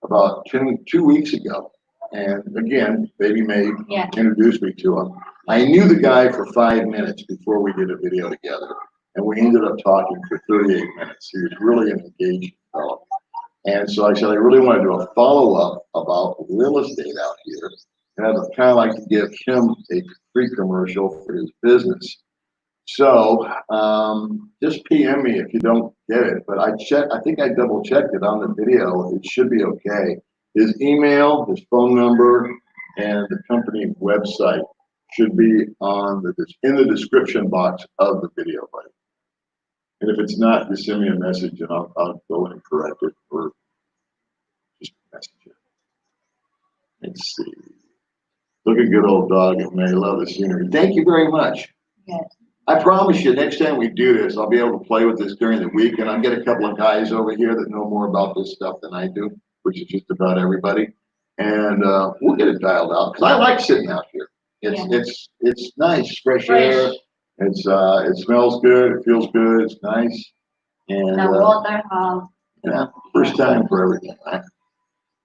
about two weeks ago. And again, Baby May introduced me to him. I knew the guy for 5 minutes before we did a video together. And we ended up talking for 38 minutes. He was really an engaged fellow. And so I said, I really want to do a follow-up about real estate out here. And I'd kind of like to give him a free commercial for his business. So just PM me if you don't get it. But I think I double checked it on the video. It should be okay. His email, his phone number, and the company website should be in the description box of the video, buddy. And if it's not, just send me a message and I'll go and correct it or just message it. Let's see. Look at good old dog and May. Love the scenery. Thank you very much. Yes. I promise you, next time we do this, I'll be able to play with this during the week, and I'll get a couple of guys over here that know more about this stuff than I do, which is just about everybody, and we'll get it dialed out because I like sitting out here. It's nice, fresh air. It smells good. It feels good. It's nice, and The water house. yeah, first time for everything. Right?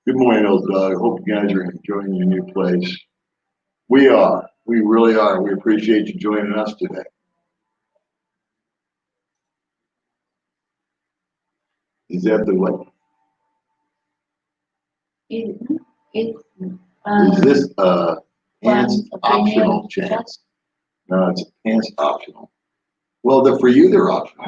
Good morning, old dog. Hope you guys are enjoying your new place. We are. We really are. We appreciate you joining us today. Is that the what? Is Is this pants optional chance? No, it's pants optional. Well, for you, they're optional.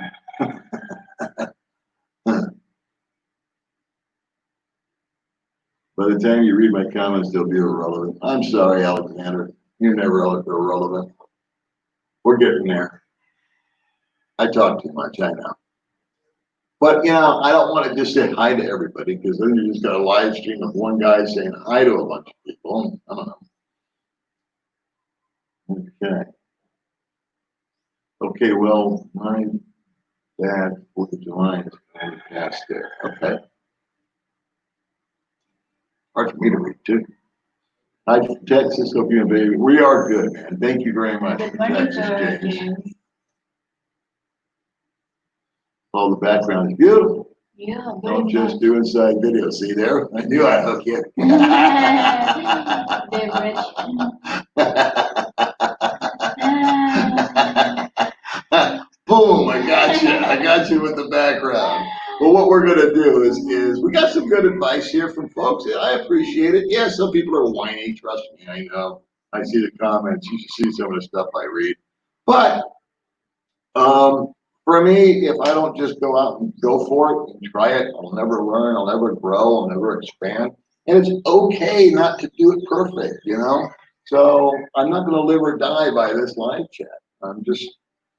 By the time you read my comments, they'll be irrelevant. I'm sorry, Alexander. You're never irrelevant. We're getting there. I talk too much, I know. But, I don't want to just say hi to everybody because then you just got a live stream of one guy saying hi to a bunch of people. I don't know. Okay. Okay, well, my dad was blind and passed there. Okay. Hard for me to read, too. Hi, Texas. Hope you and baby. We are good, man. Thank you very much. Good morning, Texas, James. James. Oh, the background is beautiful. Yeah, Don't just do inside video. See there? I knew I'd hook you. Boom! I got you. I got you with the background. Well, what we're gonna do is we got some good advice here from folks. I appreciate it. Yeah, some people are whiny. Trust me, I know. I see the comments. You should see some of the stuff I read. But for me, if I don't just go out and go for it and try it, I'll never learn. I'll never grow. I'll never expand. And it's okay not to do it perfect, you know? So I'm not gonna live or die by this live chat. I'm just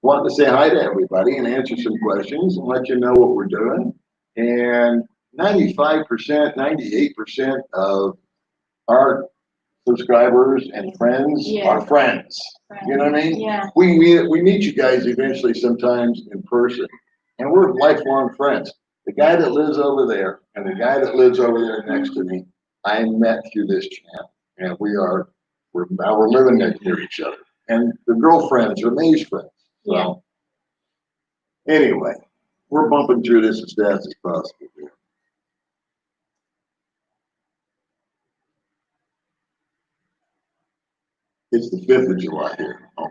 wanting to say hi to everybody and answer some questions and let you know what we're doing. And 95%, 98% of our subscribers and friends Yeah. are friends. You know what I mean? Yeah. We meet you guys eventually sometimes in person, and we're lifelong friends. The guy that lives over there and the guy that lives over there next to me, I met through this channel, and we're living near each other. And the girlfriends are May's friends. So anyway, we're bumping through this as fast as possible here. It's the 5th of July here. Oh.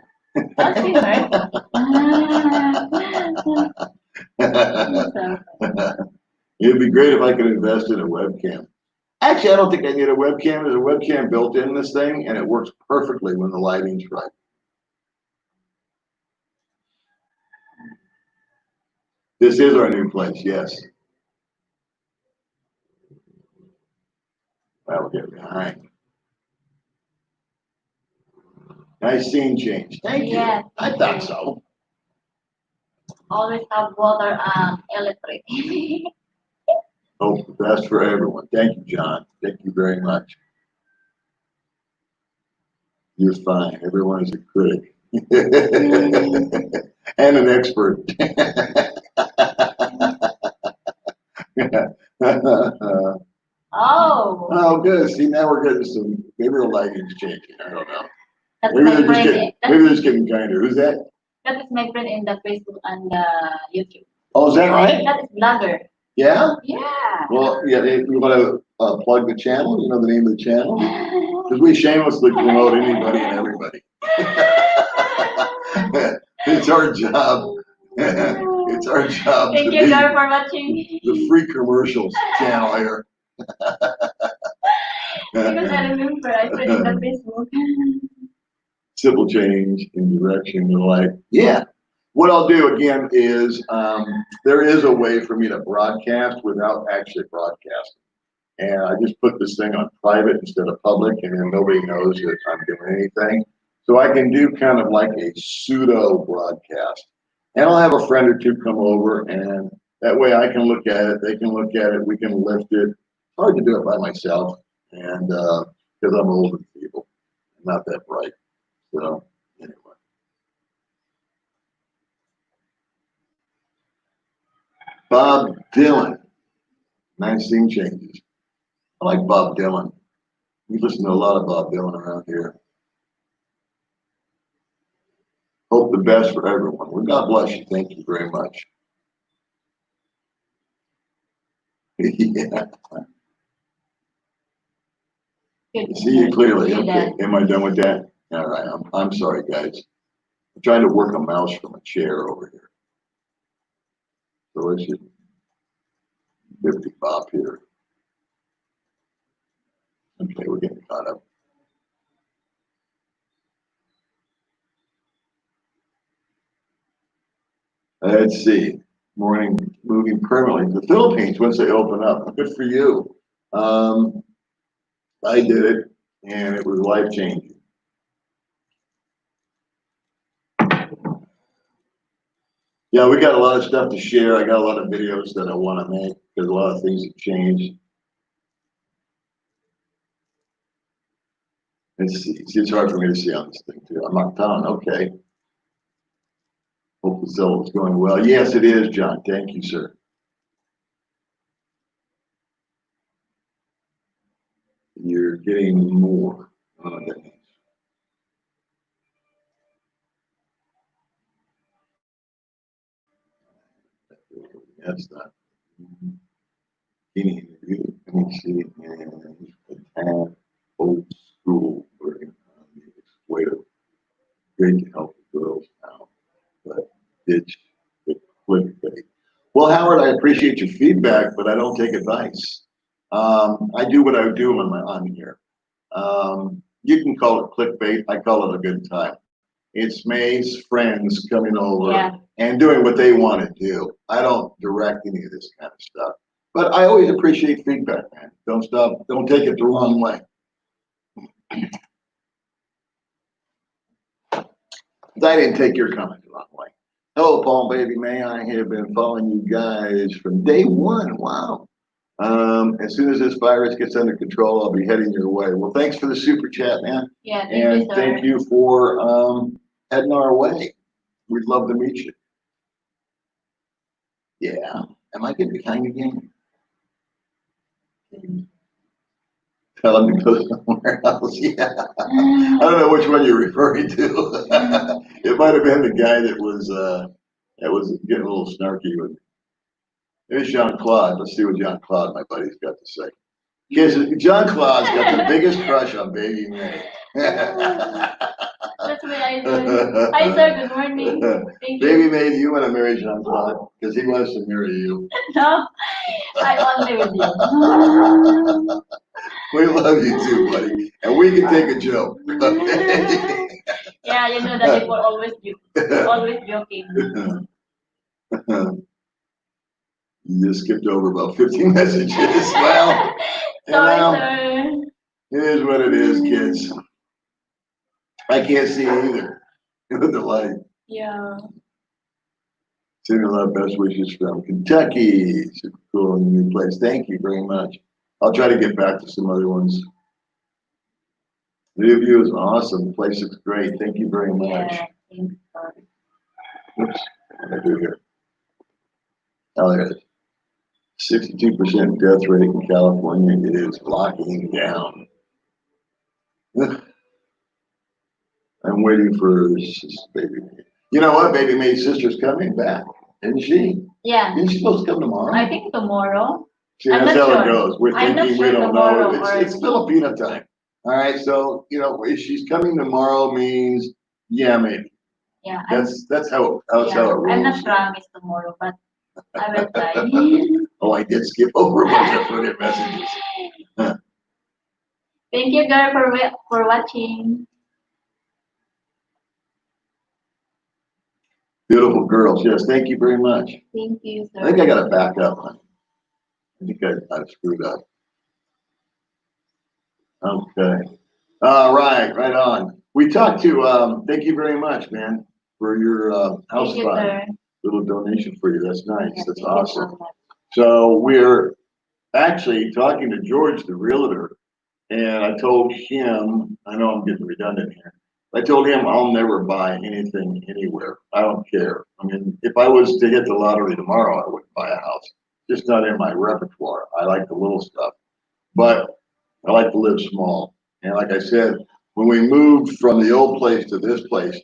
That's you, right? It'd be great if I could invest in a webcam. Actually, I don't think I need a webcam. There's a webcam built in this thing, and it works perfectly when the lighting's right. This is our new place, yes. I'll get behind. Nice scene change. Thank you. Yeah, I thought so. always have water and electric. Hope the best for everyone. Thank you, John. Thank you very much. You're fine. Everyone is a critic. And an expert. Oh, Oh, good. See, now we're getting some, maybe the lighting's changing. I don't know. that's Maybe my they're just friend. getting, maybe they're just getting kinder. Who's that? That is my friend in the Facebook and the YouTube. Oh, is that right? That is blogger. Yeah? Yeah. Well, yeah, you want to plug the channel? You know the name of the channel? Because we shamelessly promote anybody and everybody. It's our job. It's our job Thank to you, be Gar, for watching. the free commercials channel here. Because I remember I said in the Facebook. Simple change in direction and like, yeah. What I'll do again is there is a way for me to broadcast without actually broadcasting. And I just put this thing on private instead of public, and then nobody knows that I'm doing anything. So I can do kind of like a pseudo broadcast. And I'll have a friend or two come over, and that way I can look at it, they can look at it, we can lift it. It's hard to do it by myself, and because I'm old and feeble, not that bright. So anyway. Bob Dylan. Nice scene changes. I like Bob Dylan. We listen to a lot of Bob Dylan around here. Hope the best for everyone. Well, God bless you. Thank you very much. Yeah. See you clearly. Okay. Am I done with that? All right. I'm sorry, guys. I'm trying to work a mouse from a chair over here. So let's just 50 Bob here. Okay, we're getting caught up. Let's see. Morning moving permanently to the Philippines once they open up. Good for you. I did it, and it was life changing. Yeah, we got a lot of stuff to share. I got a lot of videos that I want to make because a lot of things have changed. Let's see. It's hard for me to see on this thing too. I'm not found. Okay. Hope the sale is going well. Yes, it is, John. Thank you, sir. You're getting more. Okay. That's not. Any interview. Let me see. And old school version. Way to great to help the girls out, but ditch the clickbait. Well, Howard, I appreciate your feedback, but I don't take advice. I do what I do on here. You can call it clickbait. I call it a good time. It's May's friends coming over and doing what they want to do. I don't direct any of this kind of stuff. But I always appreciate feedback, man. Don't stop. Don't take it the wrong way. I didn't take your comment the wrong way. Hello, Paul, baby, May. I have been following you guys from day one. Wow. As soon as this virus gets under control, I'll be heading your way. Well, thanks for the super chat, man. Yeah, thank And you, sir. thank you for heading our way. We'd love to meet you. Yeah. Am I getting behind again? Tell him to go somewhere else. Yeah. I don't know which one you're referring to. It might have been the guy that was getting a little snarky with me. There's Jean-Claude. Let's see what Jean-Claude, my buddy's got to say. Because Jean-Claude's got the biggest crush on Baby May. That's what I do. Hi, sir. Good morning. Thank Baby you. May, do you want to marry Jean-Claude? Because he wants to marry you. No, I only with you. We love you too, buddy. And we can take a joke. Okay? Yeah, you know that people always joking. You just skipped over about 50 messages. Well, Sorry, sir. it is what it is, kids. I can't see either. With the light. Yeah. Sending a lot of best wishes from Kentucky. Super cool in the new place. Thank you very much. I'll try to get back to some other ones. The view is awesome. The place looks great. Thank you very much. Yeah. Thanks, sir. Oops. What did I do here? Oh, there it is. 62% death rate in California. It is locking down. I'm waiting for Baby May. You know what? Baby May's sister's coming back, isn't she? Yeah. Isn't she supposed to come tomorrow? I think tomorrow. See, I'm that's not how it sure. goes. We're I'm not thinking we sure don't know. tomorrow or- It's Filipino time. All right, so if she's coming tomorrow means yeah, maybe. Yeah. That's how it rolls. I'm not promised tomorrow, but I will try. Oh, I did skip over a bunch of further messages. Thank you, girl, for watching. Beautiful girls. Yes, thank you very much. Thank you, sir. I think I got to back up, honey. I think I screwed up. Okay. Right on. We talked to, thank you very much, man, for your house Thank you, fund. sir. Little donation for you. That's nice. Yeah, That's thank you awesome. so much. So we're actually talking to George, the realtor, and I told him, I know I'm getting redundant here. I told him I'll never buy anything anywhere. I don't care. I mean, if I was to hit the lottery tomorrow, I wouldn't buy a house. Just not in my repertoire. I like the little stuff, but I like to live small. And like I said, when we moved from the old place to this place,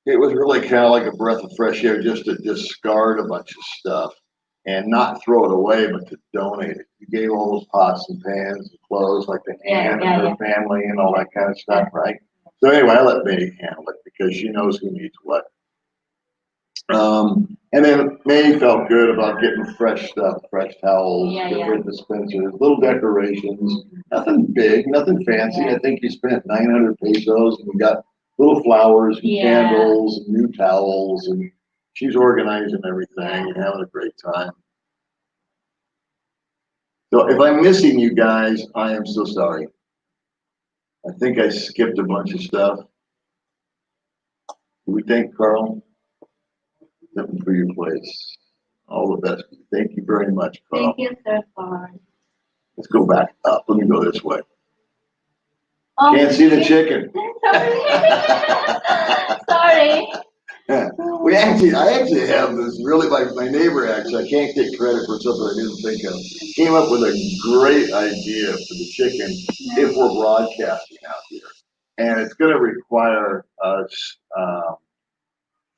it was really kind of like a breath of fresh air just to discard a bunch of stuff and not throw it away, but to donate it. You gave all those pots and pans and clothes like the Ann and her family and all that kind of stuff, right? So anyway, I let May handle it because she knows who needs what. And then May felt good about getting fresh stuff, fresh towels, different dispensers, little decorations, nothing big, nothing fancy. I think you spent 900 pesos and we got little flowers and candles and new towels, and she's organizing everything and having a great time. So if I'm missing you guys, I am so sorry. I think I skipped a bunch of stuff. Do we thank Carl? Nothing for your place. All the best. Thank you very much, Carl. Thank you, sir. For... Let's go back up. Let me go this way. Oh, Can't see the chicken. Sorry. I actually have this really, my neighbor actually, I can't take credit for something I didn't think of, came up with a great idea for the chicken if we're broadcasting out here. And it's going to require us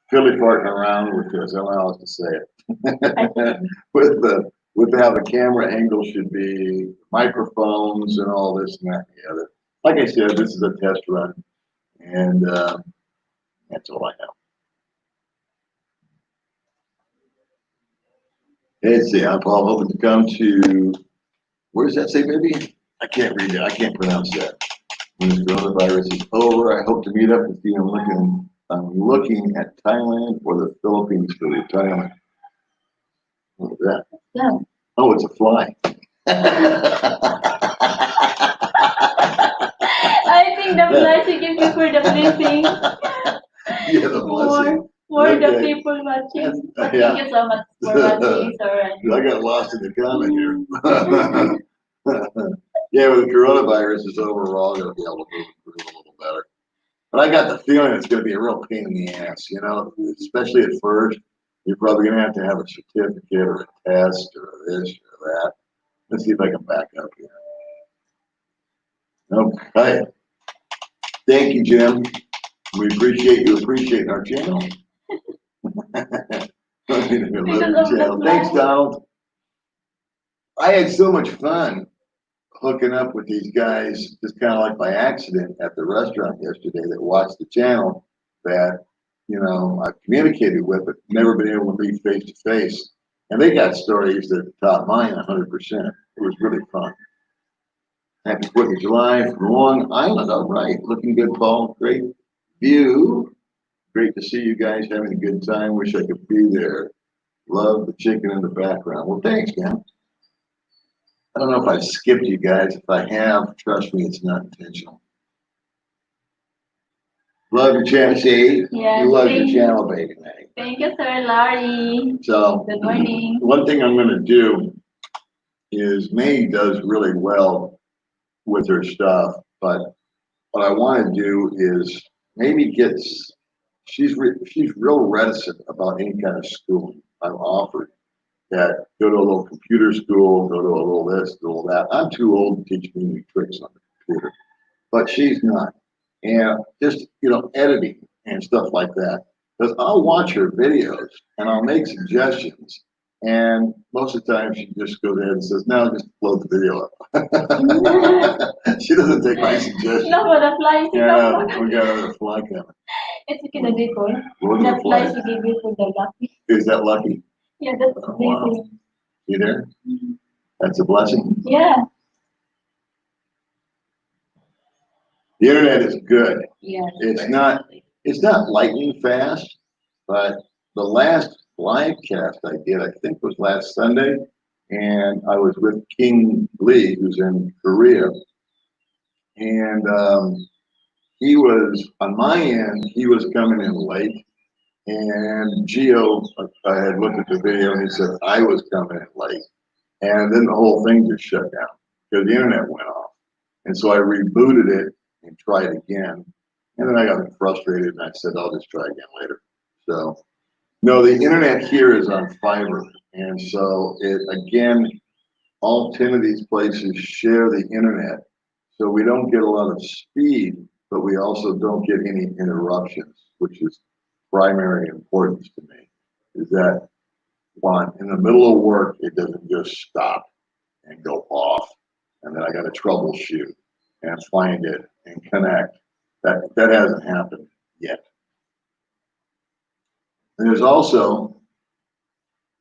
Philly farting around with this. I don't know how else to say it. with how the camera angle should be, microphones and all this and that and the other. Like I said, this is a test run, and that's all I know. Let's see, I'm Paul, hoping to come to, where does that say, baby? I can't read it. I can't pronounce that. When this coronavirus is over, I hope to meet up with you. I'm looking at Thailand or the Philippines for retirement. What was that? Yeah. Oh, it's a fly. I think the fly should give you for the blessing. Yeah, the blessing. For the Okay. people watching. But Yeah. thank you so much for watching, sir. I got lost in the comment here. Yeah, with the coronavirus is over, we're all gonna be able to move through a little better. But I got the feeling it's gonna be a real pain in the ass, you know, especially at first. You're probably gonna have to have a certificate or a test or this or that. Let's see if I can back up here. Okay. Thank you, Jim. We appreciate you appreciating our channel. Thanks, Donald. I had so much fun hooking up with these guys, just kind of like by accident at the restaurant yesterday that watched the channel that, you know, I've communicated with, but never been able to meet face to face. And they got stories that top mine 100%. It was really fun. Happy 4th of July from Long Island. All right. Looking good, Paul. Great view. Great to see you guys having a good time. Wish I could be there. Love the chicken in the background. Well, thanks, man. I don't know if I've skipped you guys. If I have, trust me, it's not intentional. Love your channel, see? Yeah, You love your channel, baby, man. Thank you, Sir Larry. So, Good morning. one thing I'm going to do is May does really well with her stuff, but what I want to do is maybe she's real reticent about any kind of schooling. I've offered that go to a little computer school, go to a little this, do all that. I'm too old to teach me new tricks on the computer, but she's not. And just, you know, editing and stuff like that. Because I'll watch her videos and I'll make suggestions. And most of the time she just goes ahead and says, no, just load the video up. She doesn't take my suggestion. No, for the flies. Yeah, we got another fly coming. It's okay, the decor. Load The the flies fly. you give you for the lucky. Is that lucky? Yeah, that's Oh, wow. amazing. You there? That's a blessing. Yeah. The internet is good. Yeah. It's not lightning fast, but the last live cast I did, I think was last Sunday, and I was with King Lee, who's in Korea, and he was, on my end, he was coming in late, and Gio, I had looked at the video and he said I was coming in late, and then the whole thing just shut down because the internet went off, and so I rebooted it and tried again, and then I got frustrated and I said I'll just try again later. So no, the internet here is on fiber, and so it again, all 10 of these places share the internet, so we don't get a lot of speed, but we also don't get any interruptions, which is primary importance to me. Is that one, in the middle of work, it doesn't just stop and go off, and then I got to troubleshoot and find it and connect. That hasn't happened yet. And there's also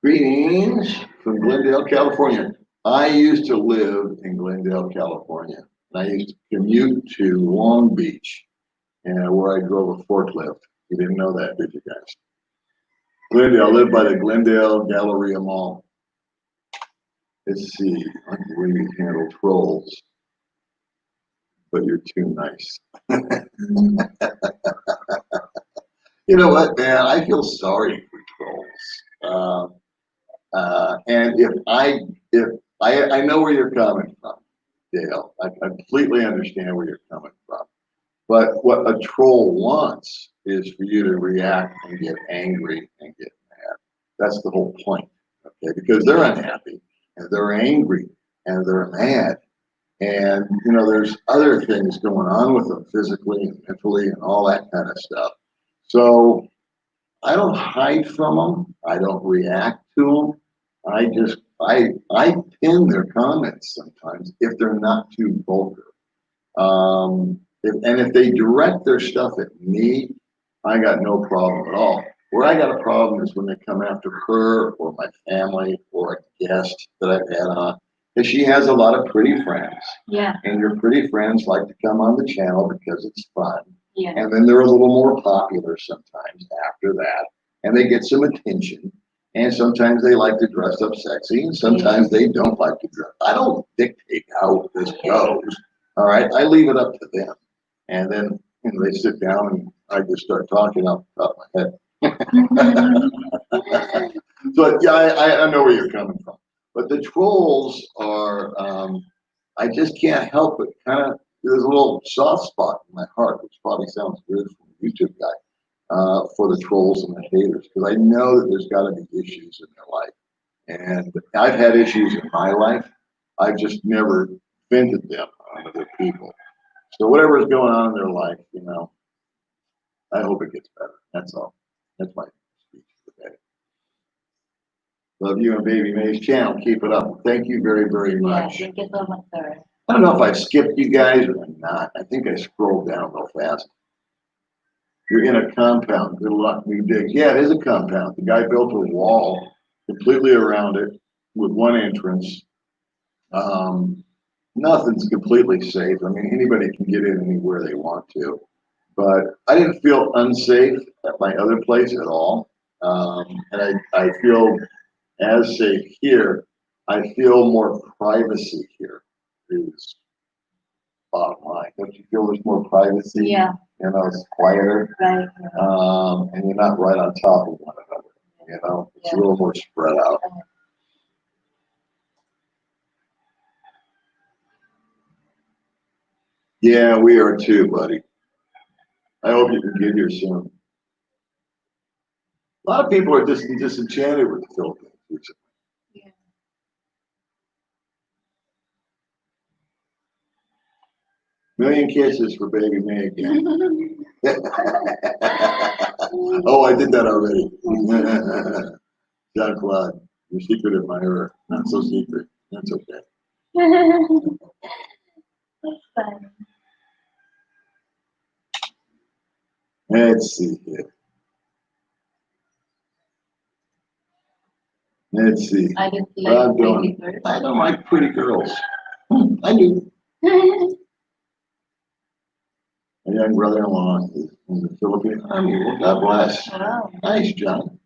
greetings from Glendale, California. I used to live in Glendale, California. And I used to commute to Long Beach, and where I drove a forklift. You didn't know that, did you guys? Glendale, I live by the Glendale Galleria Mall. Let's see, I can really handle trolls, but you're too nice. You know what, man? I feel sorry for trolls. And if I know where you're coming from, Dale. I completely understand where you're coming from. But what a troll wants is for you to react and get angry and get mad. That's the whole point, okay? Because they're unhappy and they're angry and they're mad. And, you know, there's other things going on with them physically and mentally and all that kind of stuff. So I don't hide from them. I don't react to them. I pin their comments sometimes if they're not too vulgar. If they direct their stuff at me, I got no problem at all. Where I got a problem is when they come after her or my family or a guest that I've had on. Because she has a lot of pretty friends. Yeah. And your pretty friends like to come on the channel because it's fun. Yeah. And then they're a little more popular sometimes after that. And they get some attention. And sometimes they like to dress up sexy, and sometimes they don't like to dress. I don't dictate how this goes. All right, I leave it up to them. And then they sit down, and I just start talking off the top of my head. So yeah, I know where you're coming from. But the trolls are, I just can't help it. Kind of, there's a little soft spot in my heart, which probably sounds weird from a YouTube guy, for the trolls and the haters, because I know that there's got to be issues in their life. And I've had issues in my life. I've just never vented them on other people. So whatever is going on in their life, I hope it gets better. That's all. That's my speech today. Love you and Baby May's channel. Keep it up. Thank you very, very Yeah, much. thank you so much, sir. I don't know if I skipped you guys or not. I think I scrolled down real fast. You're in a compound. Good luck, new digs. Yeah, it is a compound. The guy built a wall completely around it with one entrance. Nothing's completely safe. I mean, anybody can get in anywhere they want to. But I didn't feel unsafe at my other place at all. And I feel as safe here. I feel more privacy here is bottom line. Don't you feel there's more privacy? Yeah. It's quieter. Right. And you're not right on top of one another. It's a little more spread out. Yeah, we are too, buddy. I hope you can get here soon. A lot of people are just disenchanted with the Philippines recently. Yeah. Million kisses for Baby May again. Oh, I did that already. John Claude, your secret admirer. Not so secret. That's okay. That's fun. Let's see here. Let's see. I just like baby girls. I don't like pretty girls. I do. My young brother-in-law is in the Philippine Army. Well, God bless. Wow. Nice, John.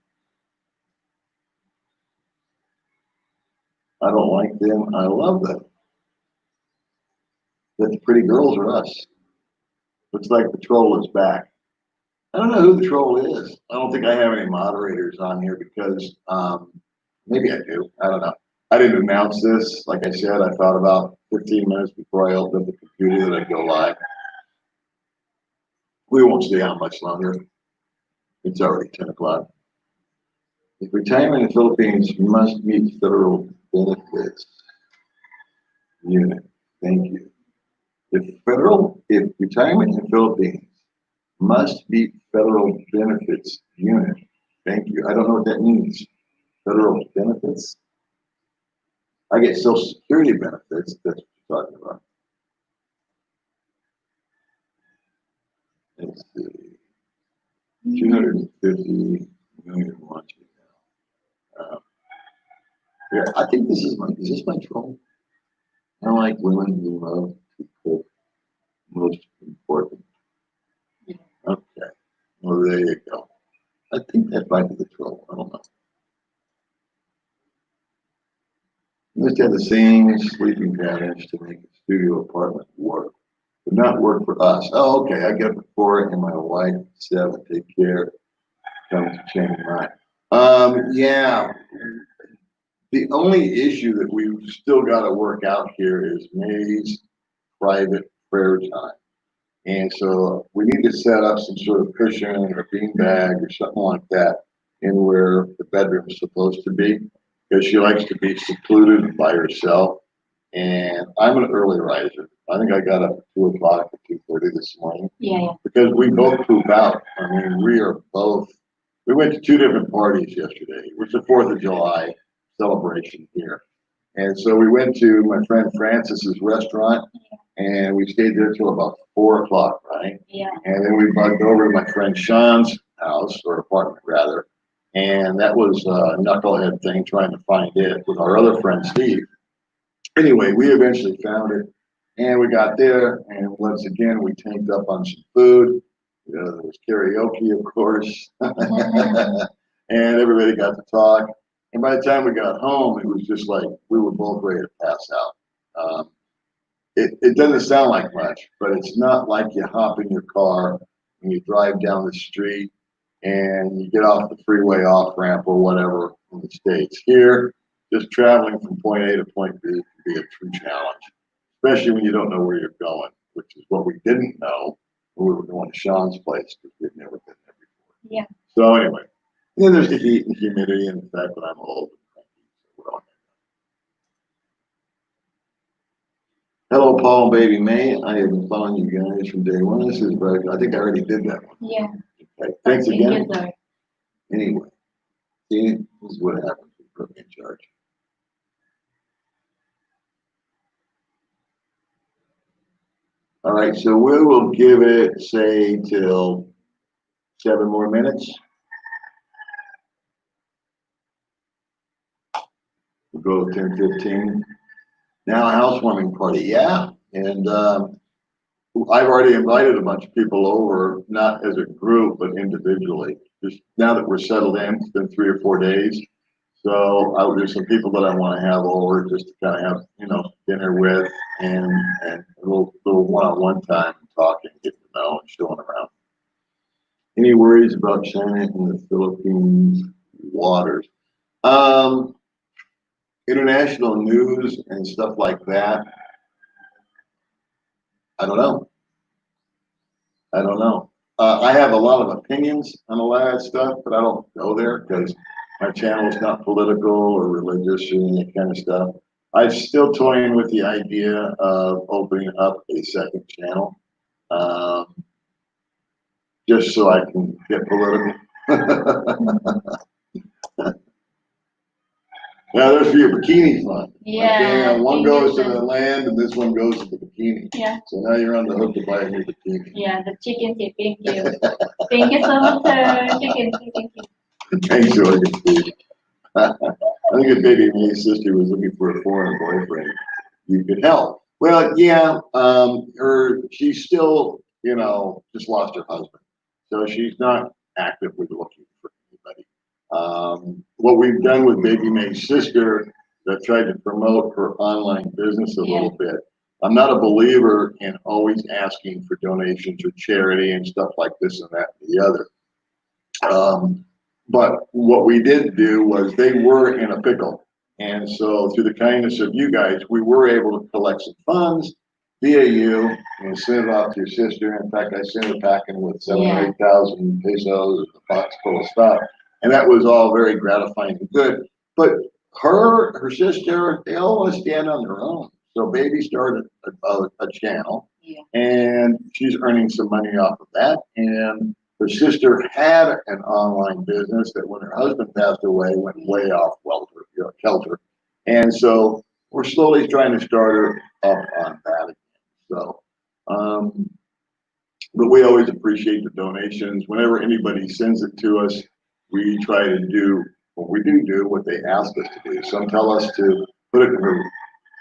I don't like them. I love them. But the pretty girls are us. Looks like the troll is back. I don't know who the troll is. I don't think I have any moderators on here because maybe I do. I don't know. I didn't announce this. Like I said, I thought about 15 minutes before I opened up the computer that I'd go live. We won't stay on much longer. It's already 10 o'clock. If retirement in the Philippines must meet federal benefits unit. Thank you. If retirement in the Philippines must meet federal benefits unit. Thank you. I don't know what that means. Federal benefits? I get Social Security benefits. That's what you're talking about. Let's see. 250 million watching now. Yeah, I think is this my troll? I like women who love to cook. Most important. Okay. Well, there you go. I think that might be the troll. I don't know. You must have the same sleeping patterns to make a studio apartment work, but not work for us. Oh, okay. I get up at 4 and my wife at 7. Take care. Come to change mine. Yeah. The only issue that we've still got to work out here is May's private prayer time. And so we need to set up some sort of cushion or beanbag or something like that in where the bedroom's supposed to be, because she likes to be secluded by herself. And I'm an early riser. I think I got up at 2 o'clock or 2:30 this morning. Yeah. Because we both poop out. I mean, we went to 2 different parties yesterday. It was the 4th of July celebration here. And so we went to my friend Francis's restaurant, and we stayed there till about 4 o'clock, right? Yeah. And then we bugged over to my friend Sean's house, or apartment rather, and that was a knucklehead thing trying to find it with our other friend Steve. Anyway, we eventually found it, and we got there, and once again we tanked up on some food. There was karaoke, of course, and everybody got to talk. And by the time we got home, it was just like we were both ready to pass out. It doesn't sound like much, but it's not like you hop in your car and you drive down the street and you get off the freeway off ramp or whatever in the States. Here, just traveling from point A to point B can be a true challenge, especially when you don't know where you're going, which is what we didn't know when we were going to Sean's place because we'd never been there before. Yeah. So anyway, then there's the heat and humidity and the fact that I'm old. Hello, Paul and Baby May. I have been following you guys from day one. This is very, I think I already did that one. Yeah. Okay, thanks again. Thank you, sir. Anyway, see, this is what happens when you put me in charge. All right, so we will give it, say, till 7 more minutes. We'll go 10:15. Now a housewarming party, yeah. And I've already invited a bunch of people over, not as a group, but individually. Just now that we're settled in, it's been 3 or 4 days. So there's some people that I want to have over just to kind of have, dinner with and a little one-on-one time talking, getting to know and showing around. Any worries about China in the Philippines waters? International news and stuff like that. I don't know. I have a lot of opinions on a lot of that stuff, but I don't go there because my channel is not political or religious or any kind of stuff. I'm still toying with the idea of opening up a second channel, just so I can get political. Now there's for your bikini fund. Yeah. Okay, now one thank goes you, to sir. the land and this one goes to the bikini. Yeah. So now you're on the hook to buy a new bikini. Yeah, the chicken tip. Thank you. Thank you so much, sir. Chicken tip. Thank you. Thanks, Jorgen. I think if Baby May's sister was looking for a foreign boyfriend, you could help. Well, yeah, she's still, just lost her husband. So she's not actively looking for anybody. What we've done with Baby May's sister, that tried to promote her online business a little bit. I'm not a believer in always asking for donations or charity and stuff like this and that and the other. But what we did do was they were in a pickle. And so through the kindness of you guys, we were able to collect some funds via you and send it off to your sister. In fact, I sent her packing with 7,000 or 8,000 pesos, a box full of stuff. And that was all very gratifying and good. But her sister, they all want to stand on their own. So Baby started a channel, and she's earning some money off of that. And her sister had an online business that when her husband passed away, went way off kelter. And so we're slowly trying to start her up on that again. So, but we always appreciate the donations. Whenever anybody sends it to us, we try to do what they ask us to do. Some tell us to put it in her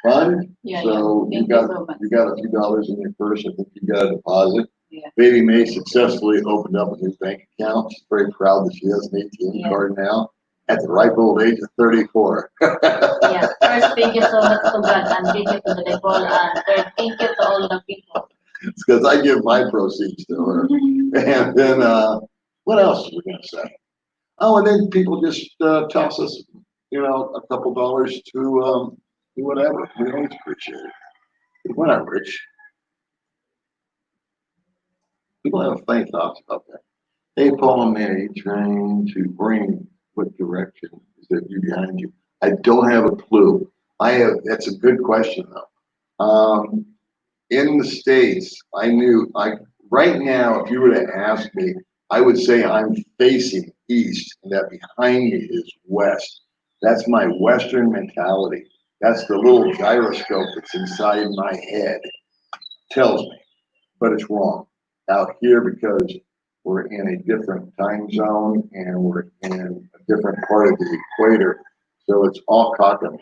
fund. So you got a few dollars in your purse. I think you got a deposit. Baby May successfully opened up a new bank account. She's very proud that she has an ATM card now at the ripe old age of 34. First, thank you so much to God, and thank you to the devil, and third, thank you to all the people. It's because I give my proceeds to her. And then, what else are we going to say? Oh, and then people just toss us, a couple dollars to do whatever. We always appreciate it. We're not rich. People have funny thoughts about that. Hey, Paul and Mary, trying to bring what direction is that view behind you? I don't have a clue. That's a good question though. In the States, right now, if you were to ask me, I would say I'm facing east and that behind me is west. That's my Western mentality. That's the little gyroscope that's inside my head. Tells me, but it's wrong out here because we're in a different time zone and we're in a different part of the equator. So it's all cockamamie.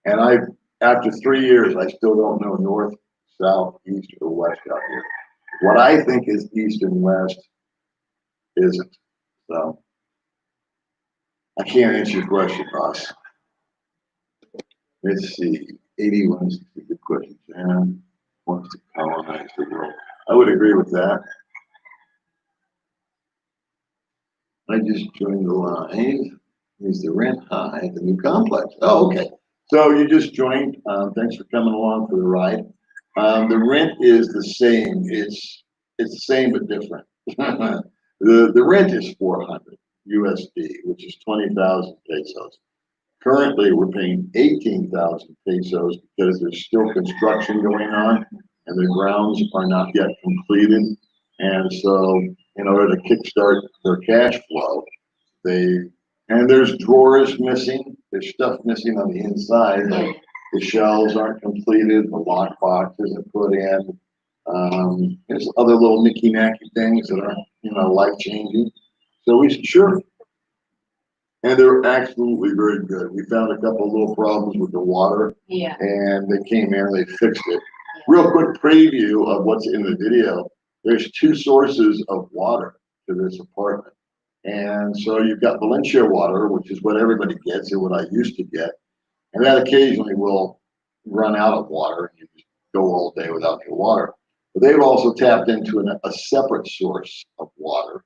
And after 3 years, I still don't know north, south, east, or west out here. What I think is east and west isn't. So I can't answer your question, boss. Let's see. 81 is a good question. Jan wants to colonize the world. I would agree with that. I just joined the line. Is the rent high at the new complex? Oh, okay. So you just joined. Thanks for coming along for the ride. The rent is the same. It's the same but different. The rent is 400 USD, which is 20,000 pesos. Currently, we're paying 18,000 pesos because there's still construction going on and the grounds are not yet completed. And so, in order to kickstart their cash flow, and there's drawers missing. There's stuff missing on the inside. Like the shelves aren't completed. The lockbox isn't put in. There's other little knicky-knacky things that aren't, life-changing. So we said, sure. And they're absolutely very good. We found a couple of little problems with the water. Yeah. And they came in and they fixed it. Real quick preview of what's in the video. There's 2 sources of water to this apartment. And so you've got Valencia water, which is what everybody gets and what I used to get. And that occasionally will run out of water and you just go all day without your water. But they've also tapped into a separate source of water.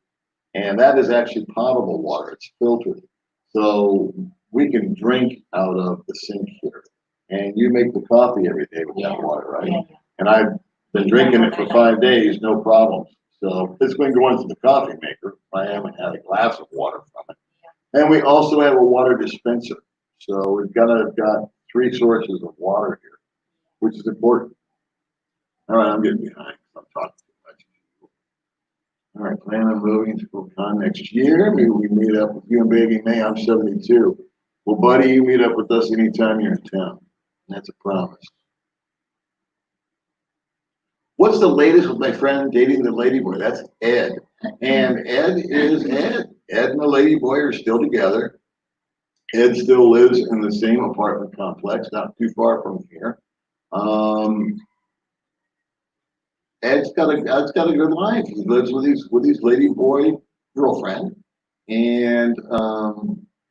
And that is actually potable water. It's filtered. So we can drink out of the sink here. And you make the coffee every day with that water, right? Yeah. And I've been drinking it for 5 days, no problems. So it's going to go into the coffee maker. I haven't had a glass of water from it. And we also have a water dispenser. So we've got 3 sources of water here, which is important. All right, I'm getting behind. I'm talking too much. All right, plan on moving to Full-Time next year. Maybe we meet up with you and Baby May. I'm 72. Well, buddy, you meet up with us anytime you're in town. That's a promise. What's the latest with my friend dating the ladyboy? That's Ed. And Ed is Ed. Ed and the ladyboy are still together. Ed still lives in the same apartment complex, not too far from here. Ed's got a good life. He lives with his ladyboy girlfriend. And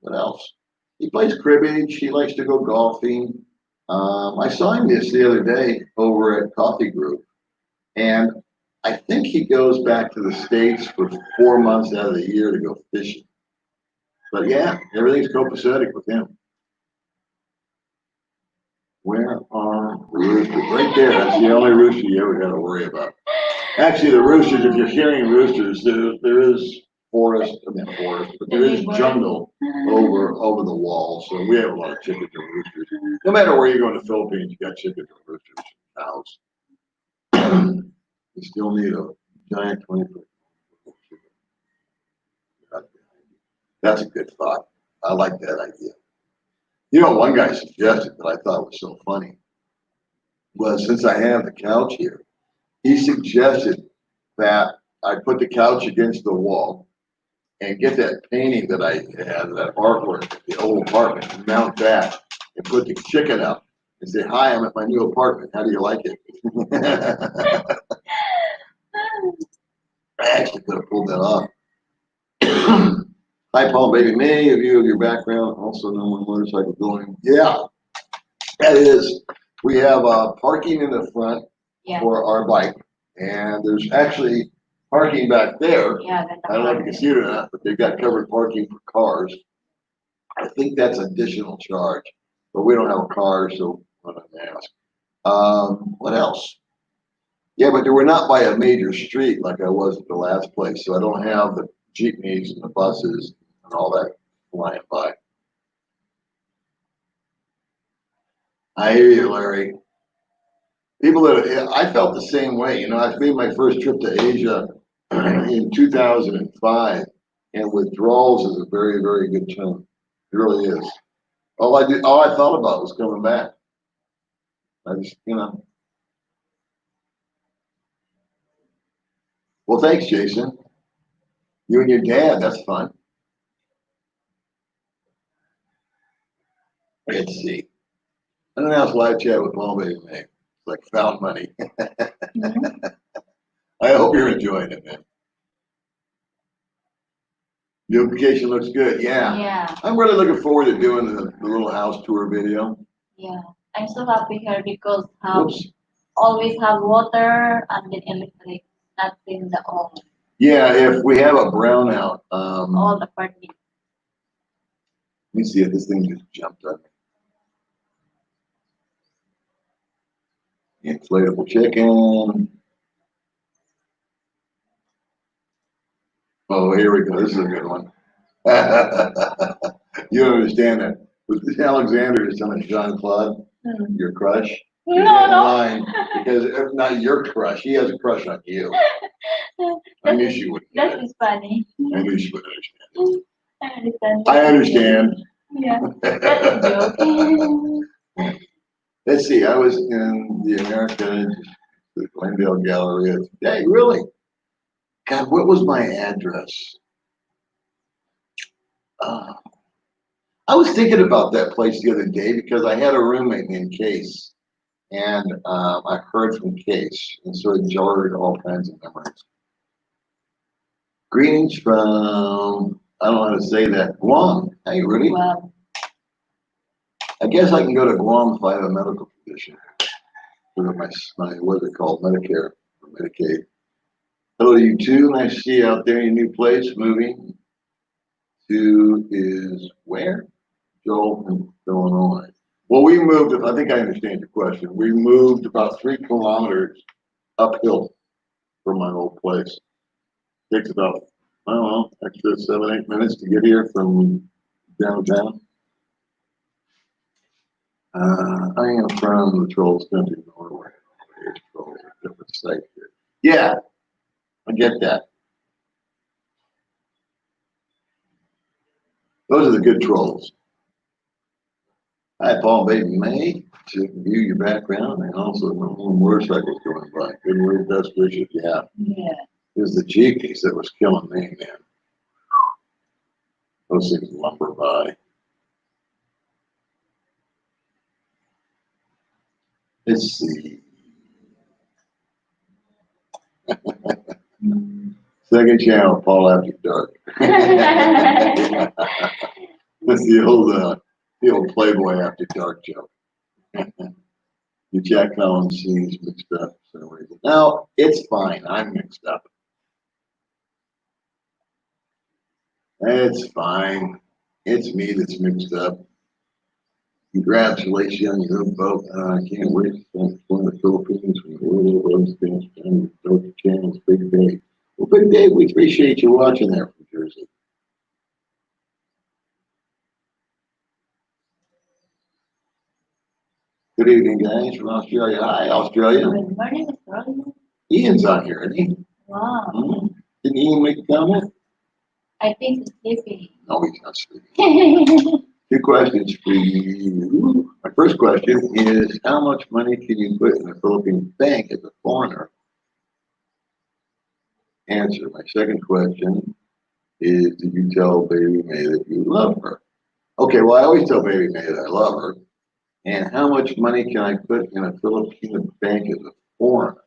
what else? He plays cribbage. He likes to go golfing. I saw him the other day over at Coffee Group. And I think he goes back to the States for 4 months out of the year to go fishing. But yeah, everything's copacetic with him. Where are roosters? Right there. That's the only rooster you ever got to worry about. Actually, the roosters, if you're hearing roosters, there is forest, but there is jungle over the wall. So we have a lot of chickens and roosters. No matter where you go in the Philippines, you got chickens and roosters, cows. You still need a giant 20-foot. That's a good thought. I like that idea. One guy suggested that I thought was so funny was, since I have the couch here, he suggested that I put the couch against the wall and get that painting that I had, that artwork, the old apartment, and mount that and put the chicken up and say, "Hi, I'm at my new apartment. How do you like it?" I actually could have pulled that off. Hi, Paul, Baby May, a view of your background, also known as motorcycle building. Yeah, that is. We have parking in the front for our bike, and there's actually parking back there. Yeah, I don't know if you can see it or not, but they've got covered parking for cars. I think that's additional charge, but we don't have a car, so I'm not gonna ask. What else? Yeah, but we're not by a major street like I was at the last place, so I don't have the jeepneys and the buses and all that flying by. I hear you, Larry. I felt the same way. I made my first trip to Asia in 2005, and withdrawals is a very, very good term. It really is. All I thought about was coming back. I just, Well, thanks, Jason. You and your dad, that's fun. Let's see. Unannounced live chat with Paul Baby May. It's like found money. I hope you're enjoying it, man. New location looks good, yeah. Yeah, I'm really looking forward to doing the little house tour video. yeah. I'm so happy here because have Whoops. always have water and then electric, not in the all Yeah, if we have a brownout, all apartment. let me see if this thing just jumped on me. Inflatable chicken. Oh, here we go. This is a good one. You don't understand that. With this Alexander is son of Jean Claude, your crush. No, You're no. lying because if not your crush, he has a crush on you. I knew she would. That is funny. I knew she would understand. I understand. I understand. Yeah, that is joke. Let's see. I was in the America, the Glendale Galleria. Hey, really? God, what was my address? Uh, I was thinking about that place the other day because I had a roommate named Case, and I heard from Case, and so it jarred all kinds of memories. Greetings from, I don't know how to say that, Guam. Hey, Rudy. Well, I guess I can go to Guam if I have a medical condition. For my what's it called, Medicare or Medicaid. Hello to you too. Nice to see you out there in your new place. Moving to is where? Joel from Illinois. Well, we moved, I think I understand your question. We moved about 3 kilometers uphill from my old place. Takes about, I don't know, extra 7, 8 minutes to get here from downtown. I am from the Trolls country, Norway. Here's Trolls, a different site here. Yeah, I get that. Those are the good trolls. Hi, Paul, baby May, to view your background and also my own motorcycles going by. Good word, best wishes. Yeah, yeah. it was the Jeepies that was killing me, man. Those things lumber by. Let's see. Second channel, Paul After Dark. That's the old Playboy After Dark joke. The Jack Collins scenes mixed up for some reason. No, it's fine. I'm mixed up. It's fine. It's me that's mixed up. Congratulations on your new boat. I can't wait to spend the Philippines from the world of roads things and Georgia Channel's Big Day. Well, Big Day, we appreciate you watching there from Jersey. Good evening, guys, from Australia. Hi, Australia. Good morning, Australia. Ian's on here, isn't he? Wow. Didn't Ian make a comment? I think it's sleeping. No, he's not sleeping. 2 questions for you. My first question is, how much money can you put in a Philippine bank as a foreigner? Answer. My second question is, did you tell Baby May that you love her? Okay, well, I always tell Baby May that I love her. And how much money can I put in a Philippine bank as a foreigner?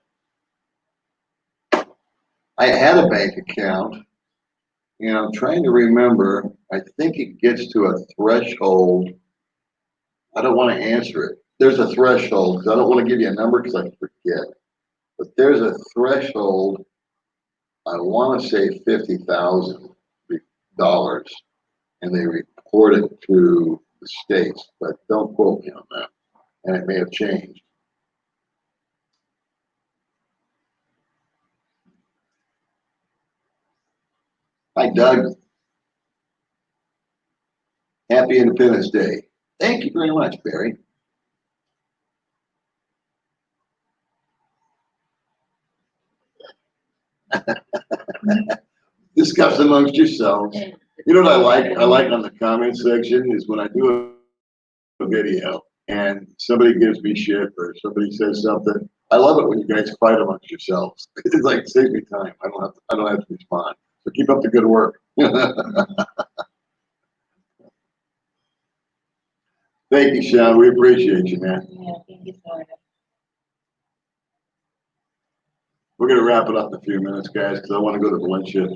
I had a bank account, and I'm trying to remember. I think it gets to a threshold. I don't want to answer it. There's a threshold, because I don't want to give you a number because I forget. But there's a threshold, I want to say $50,000, and they report it to the states, but don't quote me on that. And it may have changed. Hi, Doug. Happy Independence Day. Thank you very much, Barry. Discuss amongst yourselves. You know what I like? I like on the comment section is when I do a video and somebody gives me shit or somebody says something. I love it when you guys fight amongst yourselves. It's like save me time. I don't have to respond. So keep up the good work. Thank you, Sean. We appreciate you, man. Yeah, thank you, sorry. We're gonna wrap it up in a few minutes, guys, because I want to go to Valencia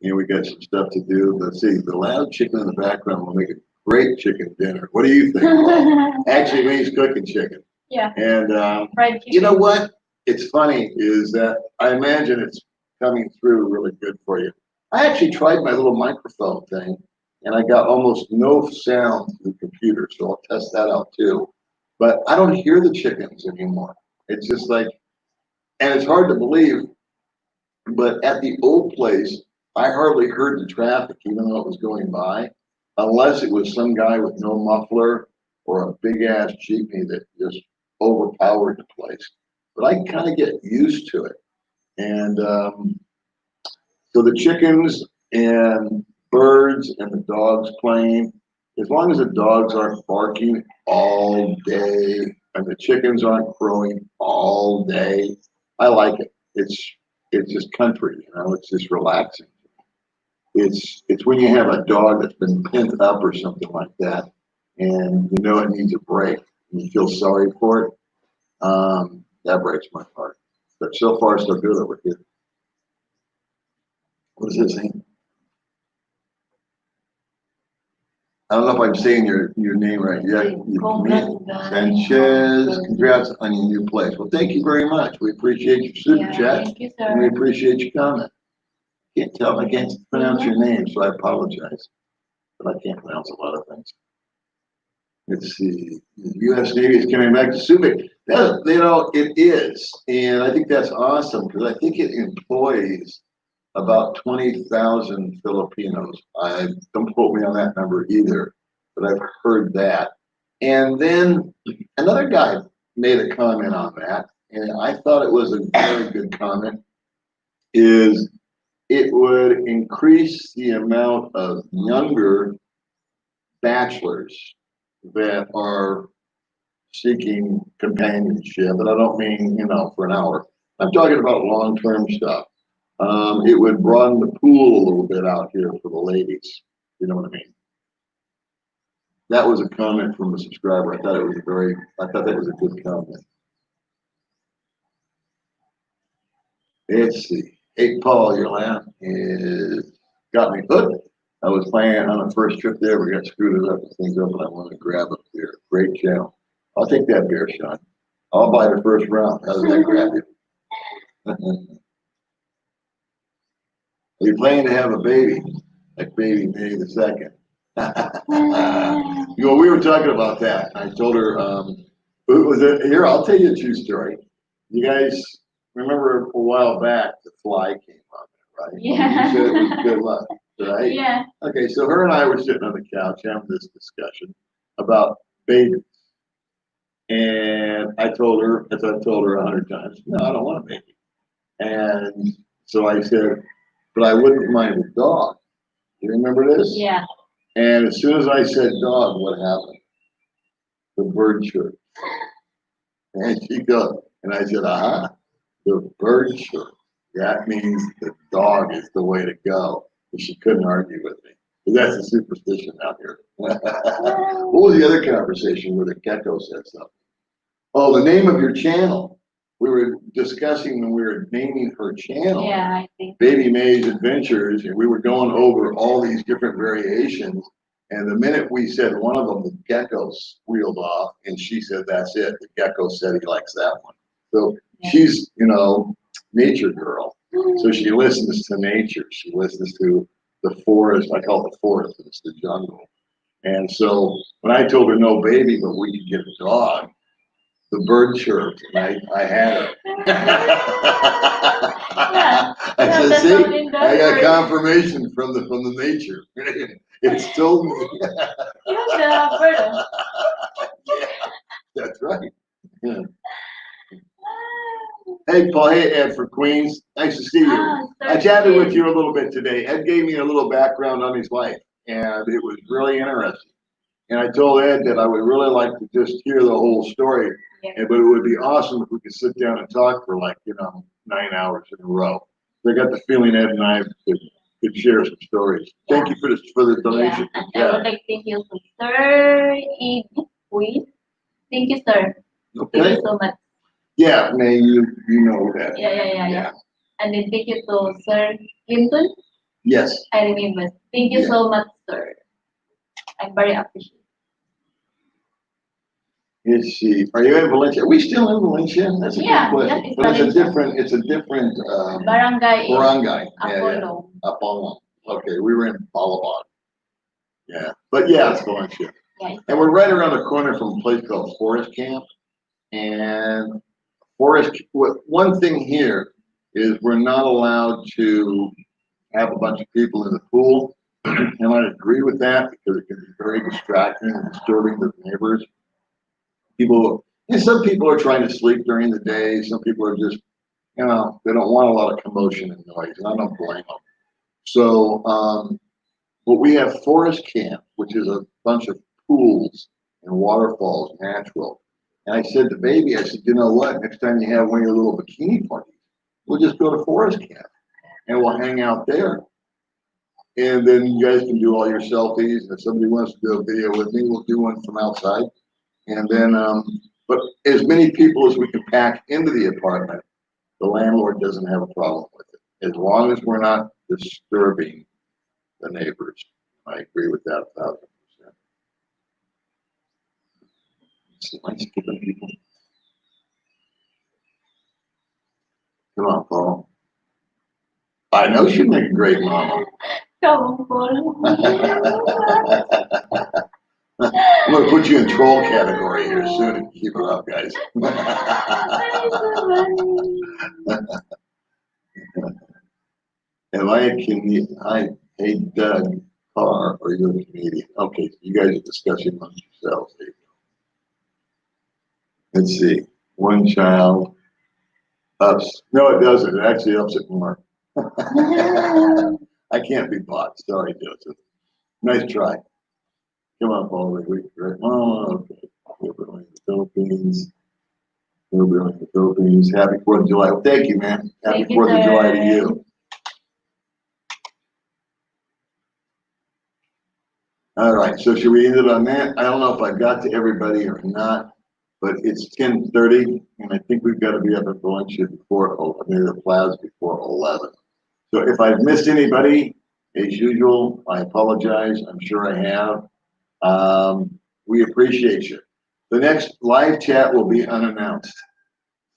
and we got some stuff to do. Let's see, the loud chicken in the background will make a great chicken dinner. What do you think, Paul? Actually, means cooking chicken. Yeah. And Fried chicken. you know what? It's funny is that I imagine it's coming through really good for you. I actually tried my little microphone thing, and I got almost no sound through the computer, so I'll test that out too. But I don't hear the chickens anymore. It's just like, and it's hard to believe, but at the old place, I hardly heard the traffic, even though it was going by, unless it was some guy with no muffler or a big ass jeepney that just overpowered the place. But I kind of get used to it. And so the chickens and birds and the dogs playing, as long as the dogs aren't barking all day and the chickens aren't crowing all day, I like it. It's just country, you know, it's just relaxing. It's when you have a dog that's been pent up or something like that, and you know it needs a break, and you feel sorry for it. That breaks my heart. But so far, so good over here. What is this name? I don't know if I'm saying your name right. Yeah, Sanchez. Congrats on your new place. Well, thank you very much. We appreciate your super chat. Thank you, And we sir. appreciate your comment. Can't tell. I can't pronounce your name, so I apologize. But I can't pronounce a lot of things. Let's see. The U.S. Navy is coming back to Subic. That, you know, it is, and I think that's awesome because I think it employs about 20,000 Filipinos. I don't quote me on that number either, but I've heard that. And then another guy made a comment on that, and I thought it was a very good comment. Is it would increase the amount of younger bachelors that are seeking companionship, and I don't mean, you know, for an hour. I'm talking about long-term stuff. It would broaden the pool a little bit out here for the ladies. You know what I mean? That was a comment from a subscriber. I thought that was a good comment. Let's see. Hey, Paul, your laugh is got me hooked. I was planning on a first trip there. We got screwed it up and things up, and I want to grab a beer. Great channel. I'll take that beer, Sean. I'll buy the first round. How does that grab you? Are you planning to have a baby? Like baby May the 2nd. You know, we were talking about that. I told her, was it here? I'll tell you a true story. You guys remember a while back the fly came on, right? Yeah. You said it was good luck, right? Yeah. Okay, so her and I were sitting on the couch having this discussion about babies. And I told her, as I've told her 100 times, no, I don't want a baby. And so I said, but I wouldn't mind a dog. You remember this? Yeah. And as soon as I said dog, what happened? The bird chirped. And she goes, and I said, the bird chirped. That means the dog is the way to go. And she couldn't argue with me. But that's a superstition out here. What was the other conversation where the gecko said something? Oh, the name of your channel. We were discussing when we were naming her channel. Yeah, I think. Baby May's Adventures, and we were going over all these different variations. And the minute we said one of them, the gecko squealed off, and she said, "That's it." The gecko said he likes that one. So Yeah. she's, you know, nature girl. So she listens to nature. She listens to the forest. I call it the forest. It's the jungle. And so when I told her no baby, but we could get a dog, the bird chirped, and I had her. Yeah. I Yeah, said, that's see, only in I got bird. confirmation from the nature. It's told me. You have the bird. Yeah, that's right. Yeah. Hey, Paul. Hey, Ed for Queens. Nice to see you. I chatted with you a little bit today. Ed gave me a little background on his life, and it was really interesting. And I told Ed that I would really like to just hear the whole story, Yeah. but it would be awesome if we could sit down and talk for like, 9 hours in a row. So I got the feeling Ed and I could share some stories. Thank you for the donation. Yeah, and I would like to thank you, Sir Eve. Thank you, sir. Thank Okay. you so much. Yeah, May, you know that. Yeah. And then thank you to Sir Clinton. Yes. I remember. Thank you Yeah. so much, sir. I'm very appreciative. Is she? Are you in Valencia? Are we still in Valencia? That's a Yeah, good question. that is But it's a Valencia. different. It's a different. Barangay is Barangay. Yeah, yeah. Apollo. Apollo. Okay, we were in Balaban. Yeah, but yeah, it's Valencia. Yeah, it's And we're right around the corner from a place called Forest Camp. And one thing here is we're not allowed to have a bunch of people in the pool. And I agree with that because it can be very distracting and disturbing to the neighbors. Some people are trying to sleep during the day. Some people are just, they don't want a lot of commotion and noise, and I don't blame them. So, but we have Forest Camp, which is a bunch of pools and waterfalls, natural. And I said to baby, I said, you know what? Next time you have one of your little bikini parties, we'll just go to Forest Camp and we'll hang out there. And then you guys can do all your selfies. And if somebody wants to do a video with me, we'll do one from outside. And then, but as many people as we can pack into the apartment, the landlord doesn't have a problem with it, as long as we're not disturbing the neighbors. I agree with that 1,000%. Am I skipping people? Come on, Paul. I know she'd make a great mama. Come on, I'm gonna put you in troll category here soon and keep it up, guys. Am I a comedian? Hey, Doug Carr, are you a comedian? Okay, you guys are discussing amongst yourselves. There you go. Let's see. One child ups. No, it doesn't. It actually ups it more. I can't be bought. Sorry, Joseph. Nice try. Come on, Paul. Oh, okay. We're going to the Philippines. We're going to the Philippines. Happy 4th of July. Well, thank you, man. Happy Thank you, 4th of July to sir. you. All right, so should we end it on that? I don't know if I got to everybody or not, but it's 10:30, and I think we've got to be up at Valencia before, near the plaza before 11. So if I've missed anybody, as usual, I apologize. I'm sure I have. We appreciate you. The next live chat will be unannounced.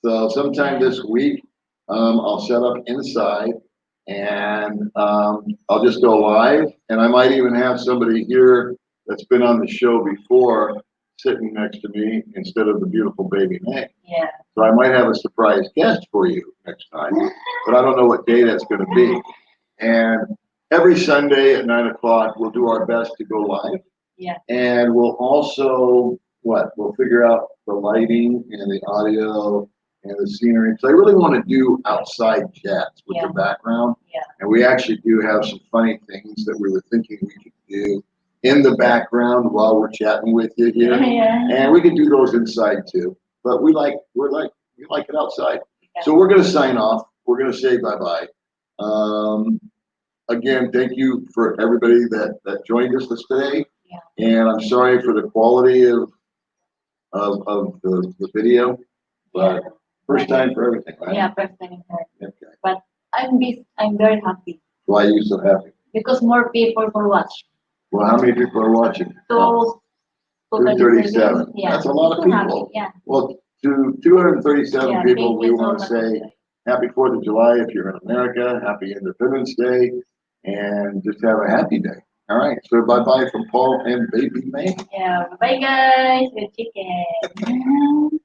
So sometime this week, I'll set up inside. And I'll just go live, and I might even have somebody here that's been on the show before sitting next to me instead of the beautiful baby May. Yeah. So I might have a surprise guest for you next time, but I don't know what day that's going to be. And every Sunday at 9 o'clock, we'll do our best to go live. Yeah. And we'll also, we'll figure out the lighting and the audio and the scenery. So I really want to do outside chats with the background. Yeah. And we actually do have some funny things that we were thinking we could do in the background while we're chatting with you here. Yeah. And we could do those inside too. But we like it outside. Yeah. So we're gonna sign off. We're gonna say bye-bye. Again, thank you for everybody that joined us today. Yeah. And I'm sorry for the quality of the video. But first time for everything, right? Yeah, first time in her. Okay. But I'm very happy Why are you so happy? because more people will watch. Well, how many people are watching? So 237. Yeah. That's a lot of So happy, people. yeah. Well, to 237 Yeah, people, thank we you so want to much. say happy 4th of July if you're in America. Happy Independence Day. And just have a happy day. All right. So bye-bye from Paul and Baby May. Yeah. Bye guys. With chicken.